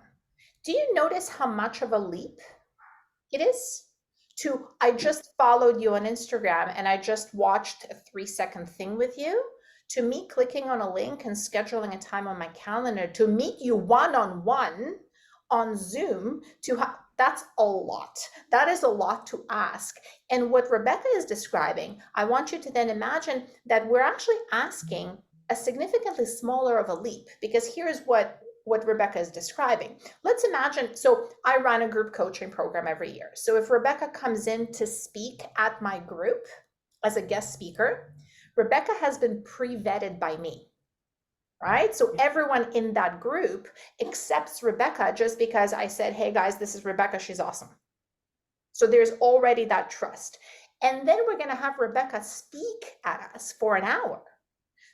Do you notice how much of a leap it is? I just followed you on Instagram and I just watched a 3-second thing with you, to me clicking on a link and scheduling a time on my calendar to meet you one-on-one on Zoom, That's a lot. That is a lot to ask. And what Rebecca is describing, I want you to then imagine that we're actually asking a significantly smaller of a leap, because here's what Rebecca is describing. Let's imagine, so I run a group coaching program every year. So if Rebecca comes in to speak at my group as a guest speaker, Rebecca has been pre-vetted by me, right? So everyone in that group accepts Rebecca just because I said, hey guys, this is Rebecca, she's awesome. So there's already that trust. And then we're going to have Rebecca speak at us for an hour.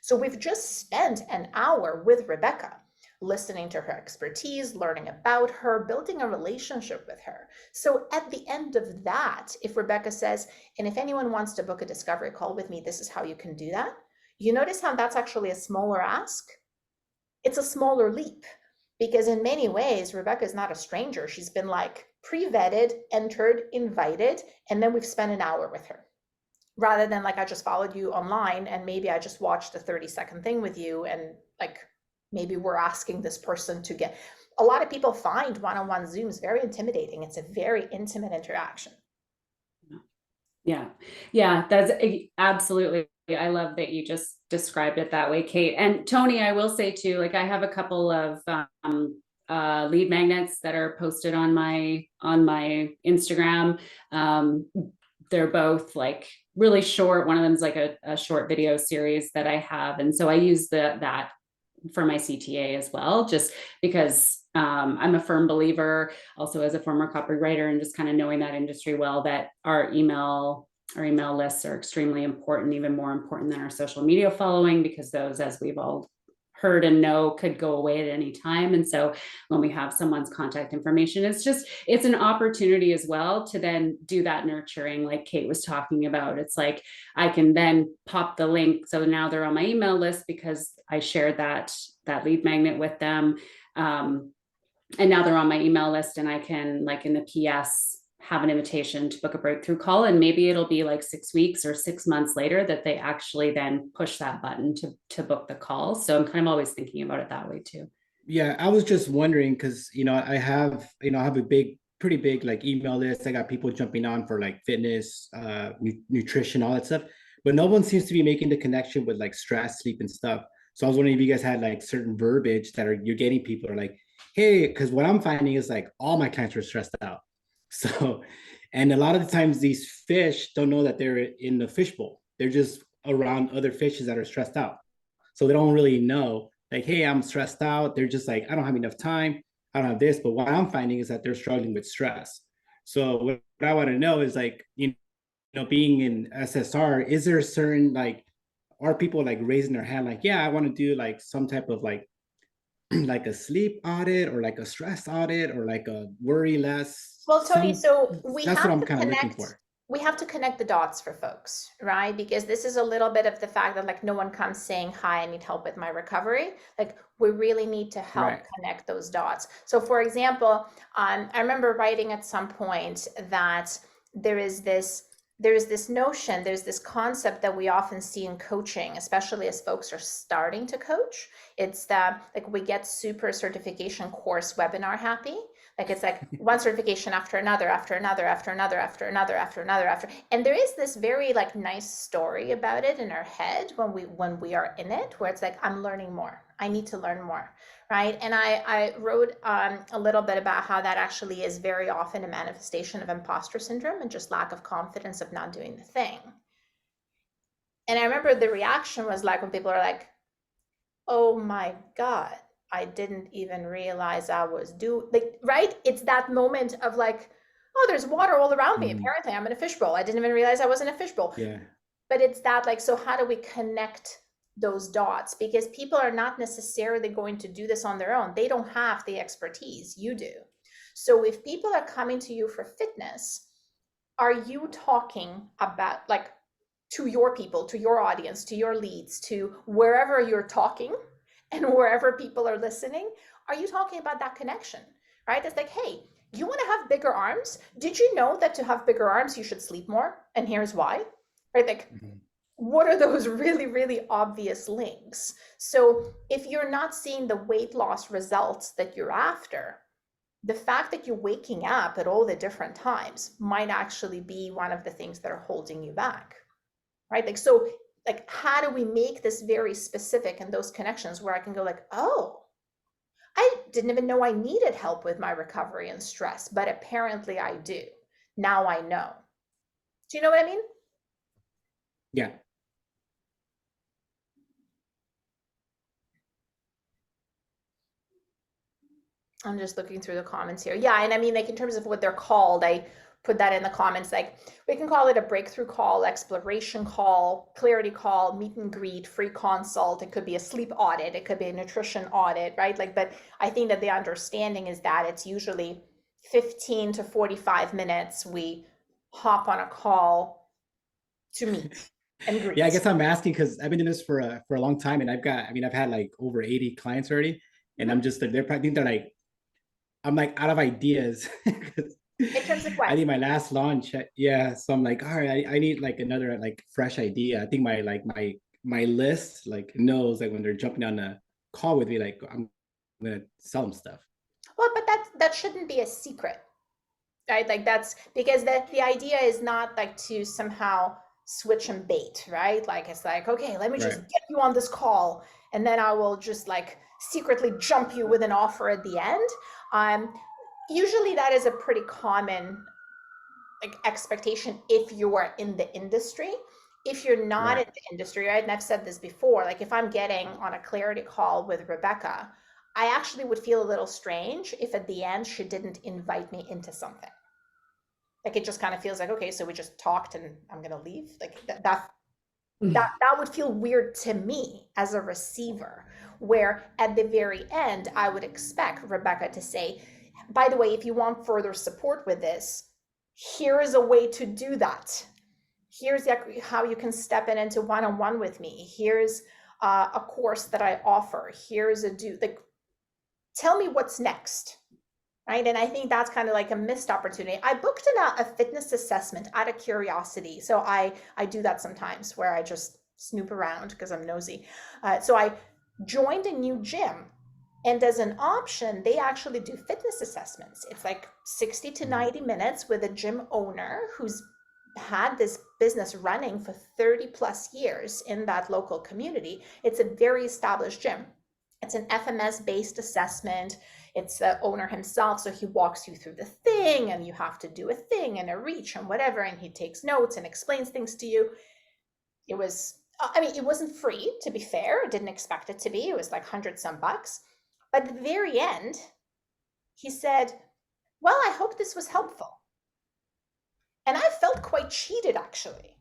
So we've just spent an hour with Rebecca, listening to her expertise, learning about her, building a relationship with her. So at the end of that, if Rebecca says, and if anyone wants to book a discovery call with me, this is how you can do that. You notice how that's actually a smaller ask? It's a smaller leap, because in many ways, Rebecca is not a stranger. She's been like pre-vetted, entered, invited, and then we've spent an hour with her. Rather than like, I just followed you online and maybe I just watched a 30-second thing with you, and like, maybe we're asking this person to get, a lot of people find one-on-one Zooms very intimidating. It's a very intimate interaction. Yeah. Yeah, that's absolutely. I love that you just described it that way, Kate. And Tony, I will say too, like I have a couple of lead magnets that are posted on my Instagram. They're both like really short. One of them is like a short video series that I have. And so I use that for my CTA as well, just because I'm a firm believer, also as a former copywriter, and just kind of knowing that industry well, that our email lists are extremely important, even more important than our social media following, because those, as we've all heard and know, could go away at any time. And so when we have someone's contact information, it's an opportunity as well to then do that nurturing, like Kate was talking about. It's like, I can then pop the link. So now they're on my email list because I shared that lead magnet with them. And now they're on my email list, and I can, like in the PS, have an invitation to book a breakthrough call. And maybe it'll be like 6 weeks or 6 months later that they actually then push that button to book the call. So I'm kind of always thinking about it that way too. Yeah, I was just wondering because I have a pretty big like email list. I got people jumping on for like fitness, nutrition, all that stuff, but no one seems to be making the connection with like stress, sleep, and stuff. So I was wondering if you guys had like certain verbiage that you're getting people are like, hey, because what I'm finding is like all my clients are stressed out. So, and a lot of the times these fish don't know that they're in the fishbowl. They're just around other fishes that are stressed out. So they don't really know, like, hey, I'm stressed out. They're just like, I don't have enough time. I don't have this. But what I'm finding is that they're struggling with stress. So what I want to know is like, being in SSR, is there a certain like, are people like raising their hand like, yeah, I want to do like some type of like like a sleep audit or like a stress audit or like a worry less. Well, Tony, so that's what I'm kind of looking for. We have to connect the dots for folks, right? Because this is a little bit of the fact that like no one comes saying, hi, I need help with my recovery. Like we really need to help connect those dots. So for example, I remember writing at some point that there is this notion, there's this concept that we often see in coaching, especially as folks are starting to coach. It's that like we get super certification course webinar happy. Like it's like one certification after another, after another, after another, after another, after another, after. And there is this very like nice story about it in our head when we are in it, where it's like, I'm learning more. I need to learn more, right? And I wrote a little bit about how that actually is very often a manifestation of imposter syndrome and just lack of confidence of not doing the thing. And I remember the reaction was like when people are like, oh my God, I didn't even realize I was right? It's that moment of like, oh, there's water all around me. Apparently I'm in a fishbowl. I didn't even realize I was in a fishbowl. Yeah. But it's that like, so how do we connect those dots? Because people are not necessarily going to do this on their own. They don't have the expertise, you do. So if people are coming to you for fitness, are you talking about like to your people, to your audience, to your leads, to wherever you're talking and wherever people are listening? Are you talking about that connection, right? It's like, hey, you want to have bigger arms? Did you know that to have bigger arms, you should sleep more? And here's why, right? Like, what are those really, really obvious links? So if you're not seeing the weight loss results that you're after, the fact that you're waking up at all the different times might actually be one of the things that are holding you back, right? Like, so like, how do we make this very specific and those connections where I can go like, oh, I didn't even know I needed help with my recovery and stress, but apparently I do. Now I know. Do you know what I mean? Yeah. I'm just looking through the comments here. Yeah, and I mean, like in terms of what they're called, I put that in the comments. Like we can call it a breakthrough call, exploration call, clarity call, meet and greet, free consult. It could be a sleep audit. It could be a nutrition audit, right? Like, but I think that the understanding is that it's usually 15 to 45 minutes. We hop on a call to meet and greet. Yeah, I guess I'm asking because I've been doing this for a long time, and I've had like over 80 clients already, and I'm just like they're probably think they're like I'm like out of ideas. In terms of what? I need my last launch. Yeah, so I'm like, all right, I need like another like fresh idea. I think my list like knows like when they're jumping on a call with me, like I'm gonna sell them stuff. Well, but that shouldn't be a secret, right? Like that's because the idea is not like to somehow switch and bait, right? Like it's like, okay, let me just Right. get you on this call and then I will just like secretly jump you with an offer at the end. Usually that is a pretty common like expectation if you are in the industry. If you're not Right. in the industry, right? And I've said this before, like if I'm getting on a clarity call with Rebecca, I actually would feel a little strange if at the end she didn't invite me into something. Like it just kind of feels like, okay, so we just talked and I'm gonna leave. Like that would feel weird to me as a receiver, where at the very end I would expect Rebecca to say, by the way, if you want further support with this, here is a way to do that. Here's how you can step in into one-on-one with me. Here's a course that I offer. Here's like, tell me what's next, right? And I think that's kind of like a missed opportunity. I booked a fitness assessment out of curiosity. So I do that sometimes where I just snoop around because I'm nosy. So I joined a new gym, and as an option, they actually do fitness assessments. It's like 60 to 90 minutes with a gym owner who's had this business running for 30 plus years in that local community. It's a very established gym. It's an FMS based assessment. It's the owner himself. So he walks you through the thing and you have to do a thing and a reach and whatever. And he takes notes and explains things to you. It was, I mean, it wasn't free, to be fair. I didn't expect it to be. It was like 100 some bucks. But at the very end, he said, well, I hope this was helpful. And I felt quite cheated actually,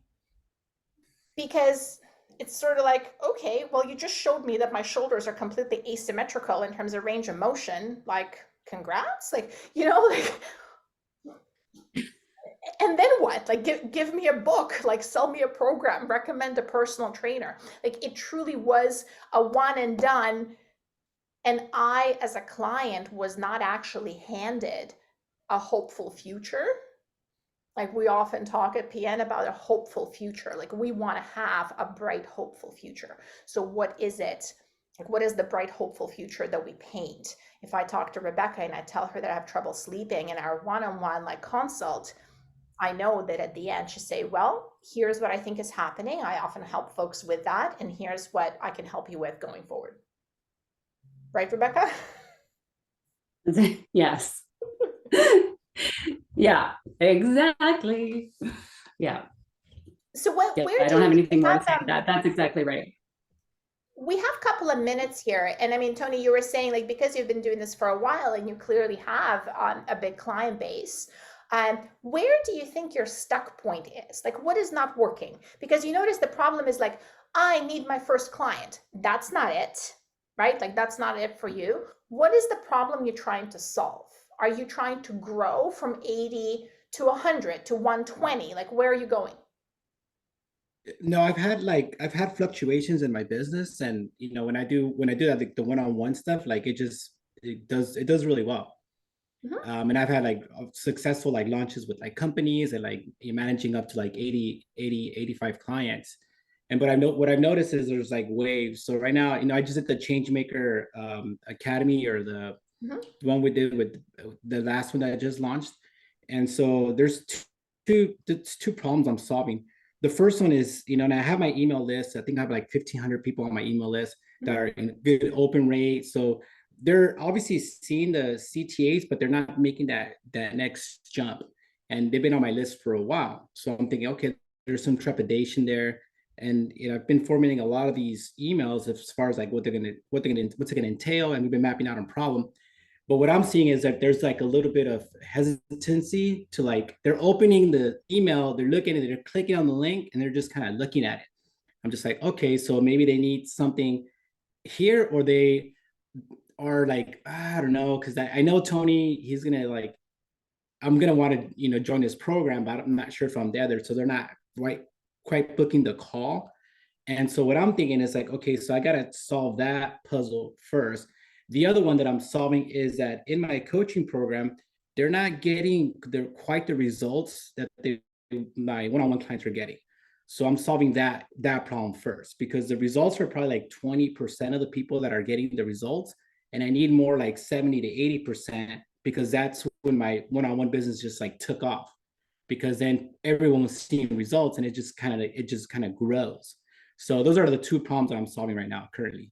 because it's sort of like, okay, well, you just showed me that my shoulders are completely asymmetrical in terms of range of motion. Like, congrats. Like, like, and then what? Like, give me a book, like sell me a program, recommend a personal trainer. Like it truly was a one and done. And I, as a client, was not actually handed a hopeful future. Like we often talk at PN about a hopeful future. Like we want to have a bright, hopeful future. So what is it? Like what is the bright, hopeful future that we paint? If I talk to Rebecca and I tell her that I have trouble sleeping in our one-on-one like consult, I know that at the end she'll say, well, here's what I think is happening. I often help folks with that. And here's what I can help you with going forward. Right, Rebecca? Yes. Yeah, exactly. Yeah. So Yeah, where I do don't you have anything more have to say to that. That's exactly right. We have a couple of minutes here. And I mean, Tony, you were saying like, because you've been doing this for a while and you clearly have a big client base, where do you think your stuck point is? Like what is not working? Because you notice the problem is like, I need my first client. That's not it, right? Like that's not it for you. What is the problem you're trying to solve? Are you trying to grow from 80 to 100 to 120? Like where are you going? No, I've had fluctuations in my business, and when I do that like the one-on-one stuff, like it does really well. Mhm. And I've had like successful like launches with like companies and like managing up to like 85 clients. And what I've noticed is there's like waves. So right now, I just did the Changemaker Academy or the the one we did with the last one that I just launched. And so there's two problems I'm solving. The first one is, and I have my email list. I think I have like 1,500 people on my email list that are in good open rate. So they're obviously seeing the CTAs, but they're not making that next jump. And they've been on my list for a while. So I'm thinking, okay, there's some trepidation there. And I've been formatting a lot of these emails as far as like what's it gonna entail, and we've been mapping out a problem. But what I'm seeing is that there's like a little bit of hesitancy to like, they're opening the email, they're looking at it, they're clicking on the link, and they're just kind of looking at it. I'm just like, okay, so maybe they need something here, or they are like, I don't know, because I know Tony, he's gonna like, I'm gonna want to, join this program, but I'm not sure if I'm there. So they're not quite booking the call. And so what I'm thinking is like, okay, so I gotta solve that puzzle first. The other one that I'm solving is that in my coaching program, they're not getting quite the results that my one-on-one clients are getting. So I'm solving that problem first, because the results are probably like 20% of the people that are getting the results. And I need more like 70 to 80%, because that's when my one-on-one business just like took off, because then everyone was seeing results, and it just kind of grows. So those are the two problems that I'm solving right now currently.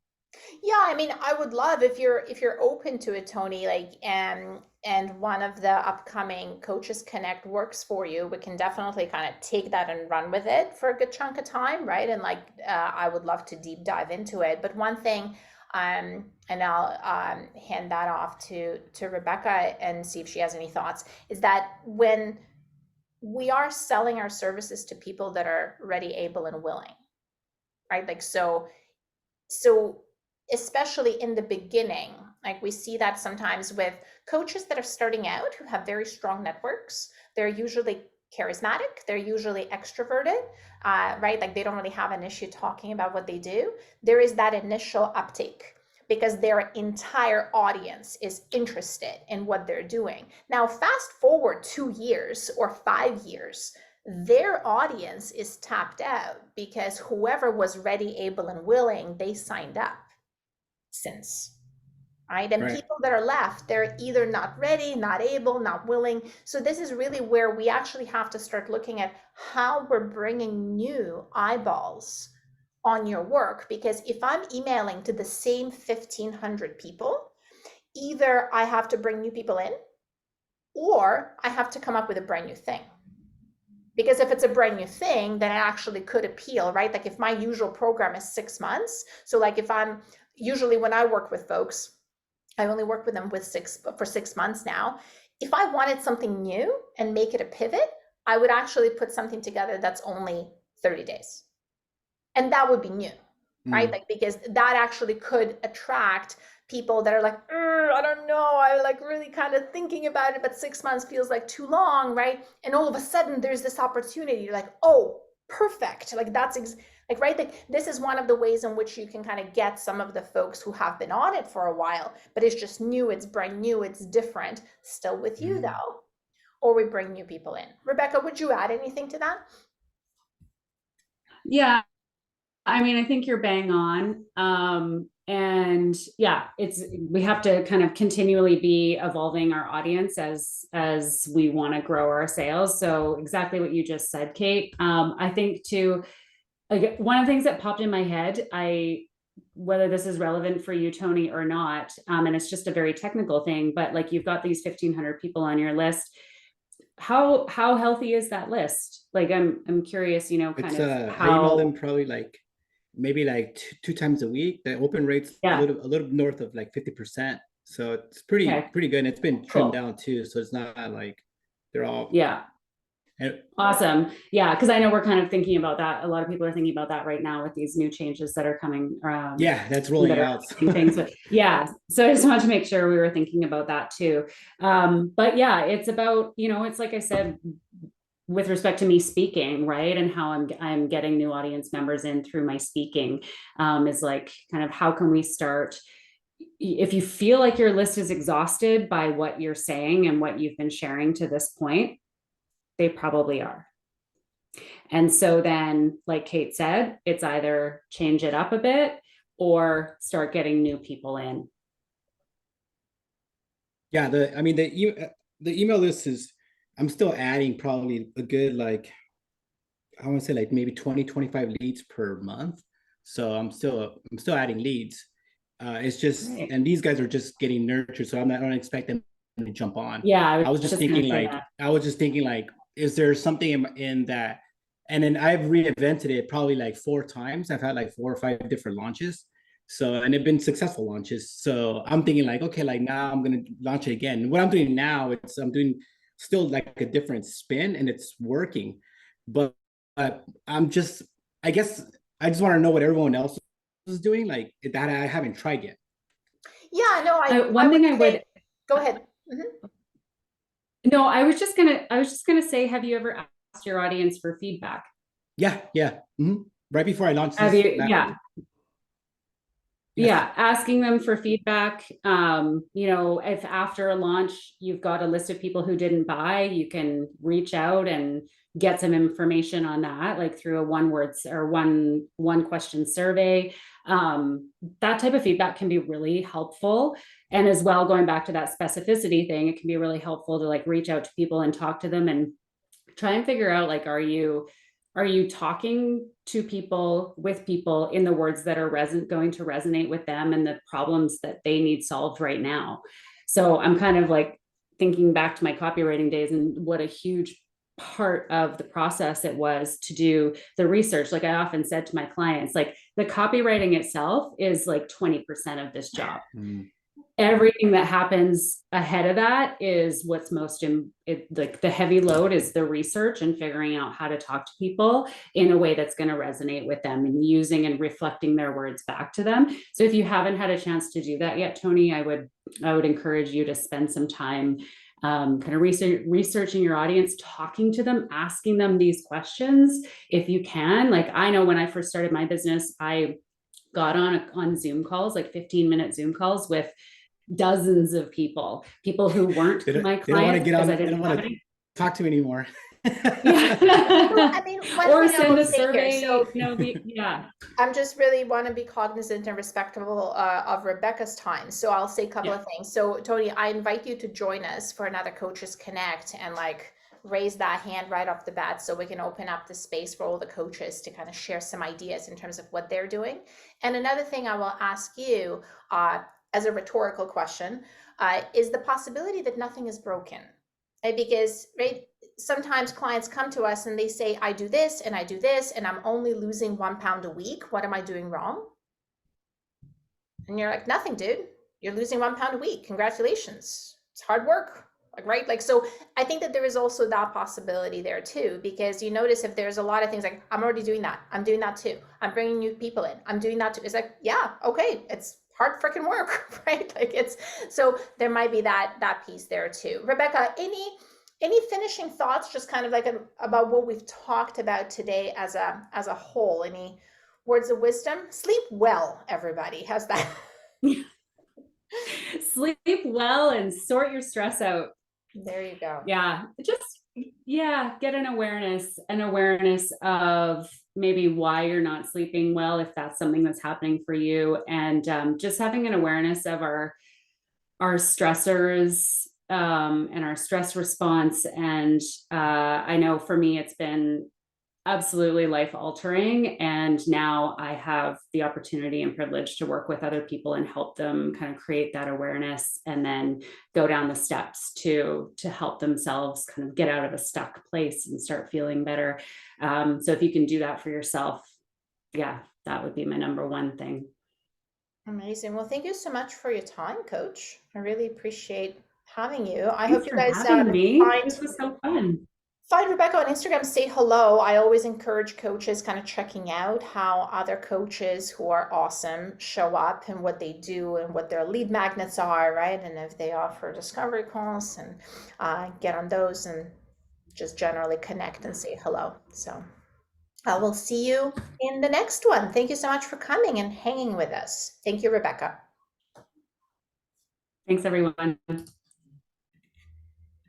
Yeah, I mean, I would love if you're open to it, Tony, like, and one of the upcoming Coaches Connect works for you, we can definitely kind of take that and run with it for a good chunk of time, right? And like, I would love to deep dive into it. But one thing, and I'll hand that off to Rebecca and see if she has any thoughts, is that when we are selling our services to people that are ready, able, and willing, right? Like, so especially in the beginning, like we see that sometimes with coaches that are starting out who have very strong networks. They're usually charismatic, they're usually extroverted, right? Like they don't really have an issue talking about what they do. There is that initial uptake because their entire audience is interested in what they're doing. Now, fast forward 2 years or 5 years, their audience is tapped out because whoever was ready, able, and willing, they signed up since, right? And people that are left, they're either not ready, not able, not willing. So this is really where we actually have to start looking at how we're bringing new eyeballs on your work. Because if I'm emailing to the same 1,500 people, either I have to bring new people in, or I have to come up with a brand new thing. Because if it's a brand new thing, then it actually could appeal, right? Like if my usual program is 6 months, so like if I'm usually, when I work with folks, I only work with them for 6 months now. If I wanted something new and make it a pivot, I would actually put something together that's only 30 days. And that would be new, right? Like, because that actually could attract people that are like, I don't know, I like really kind of thinking about it, but 6 months feels like too long, right? And all of a sudden there's this opportunity, you're like, oh, perfect. Like that's like, right? Like this is one of the ways in which you can kind of get some of the folks who have been on it for a while, but it's just new, it's brand new, it's different, still with you though, or we bring new people in. Rebecca, would you add anything to that? Yeah, I mean, I think you're bang on. And yeah, we have to kind of continually be evolving our audience as we want to grow our sales. So exactly what you just said, Kate. I think too, like one of the things that popped in my head, whether this is relevant for you, Tony, or not, and it's just a very technical thing, but like you've got these 1,500 people on your list. How healthy is that list? Like I'm curious, kind of how I email them probably like maybe like two times a week. The open rate's a little north of like 50%. So it's pretty good. And it's been trimmed down too. So it's not like they're all awesome. Yeah, because I know we're kind of thinking about that. A lot of people are thinking about that right now with these new changes that are coming. That's rolling out. Things, so I just wanted to make sure we were thinking about that too. But yeah, it's about, it's like I said, with respect to me speaking, right, and how I'm getting new audience members in through my speaking, is like kind of how can we start. If you feel like your list is exhausted by what you're saying and what you've been sharing to this point, they probably are. And so then, like Kate said, it's either change it up a bit or start getting new people in. Yeah, the email list is, I'm still adding probably a good, like, I want to say like maybe 20, 25 leads per month. So I'm still adding leads. It's just, Right. and these guys are just getting nurtured, so I don't expect them to jump on. Yeah, I I was was just just gonna thinking say like, that. is there something in that? And then I've reinvented it probably like 4 times. I've had like 4 or 5 different launches. So, and they've been successful launches. So I'm thinking like, okay, like now I'm gonna launch it again. What I'm doing now, I'm doing still like a different spin, and it's working. But I'm just, I guess I just want to know what everyone else is doing, like that I haven't tried yet. Yeah, no, I One would thing I say, would, go ahead. no, I was just gonna say, have you ever asked your audience for feedback? Yeah, yeah. Right before I launched Have this, you, yeah, yes. yeah, asking them for feedback. You know, if after a launch you've got a list of people who didn't buy, you can reach out and get some information on that, like through a one words or one question survey. That type of feedback can be really helpful. And as well, going back to that specificity thing, it can be really helpful to like reach out to people and talk to them and try and figure out, like, are you talking to people, with people, in the words that are going to resonate with them and the problems that they need solved right now. So I'm kind of like thinking back to my copywriting days and what a huge part of the process it was to do the research. Like I often said to my clients, like the copywriting itself is like 20% of this job. Mm. Everything that happens ahead of that is what's most like the heavy load is the research and figuring out how to talk to people in a way that's going to resonate with them and using and reflecting their words back to them. So if you haven't had a chance to do that yet, Tony, I would encourage you to spend some time kind of researching your audience, talking to them, asking them these questions if you can. Like I know when I first started my business, I got on Zoom calls, like 15-minute Zoom calls with dozens of people who weren't my They don't want to clients get because on. I They didn't don't have want to any. talk to me anymore. Well, Yeah. I mean, one Or thing I send will a say here, survey, so yeah. I'm just really want to be cognizant and respectful of Rebecca's time. So I'll say a couple Yeah. of things. So Tony, I invite you to join us for another Coaches Connect and like raise that hand right off the bat so we can open up the space for all the coaches to kind of share some ideas in terms of what they're doing. And another thing I will ask you as a rhetorical question is the possibility that nothing is broken. Right? Because right, sometimes clients come to us and they say, I do this and I do this, and I'm only losing 1 pound a week. What am I doing wrong? And you're like, nothing, dude. You're losing 1 pound a week. Congratulations. It's hard work. Like, right? Like, so I think that there is also that possibility there too, because you notice if there's a lot of things like, I'm already doing that. I'm doing that too. I'm bringing new people in. I'm doing that too. It's like, yeah, okay. It's hard freaking work, right? Like it's, so there might be that piece there too. Rebecca, any finishing thoughts, just kind of like about what we've talked about today as a whole? Any words of wisdom? Sleep well, everybody. How's that? Sleep well and sort your stress out. There you go. Yeah, just get an awareness of maybe why you're not sleeping well, if that's something that's happening for you, and just having an awareness of our stressors and our stress response. And I know for me, it's been absolutely life altering. And now I have the opportunity and privilege to work with other people and help them kind of create that awareness and then go down the steps to help themselves kind of get out of a stuck place and start feeling better. So if you can do that for yourself, yeah, that would be my number one thing. Amazing. Well, thank you so much for your time, Coach. I really appreciate having you. I Thanks hope you for guys having me. find This was so fun. Rebecca on Instagram, say hello. I always encourage coaches kind of checking out how other coaches who are awesome show up and what they do and what their lead magnets are, right? And if they offer discovery calls and get on those and just generally connect and say hello. So I will see you in the next one. Thank you so much for coming and hanging with us. Thank you, Rebecca. Thanks, everyone.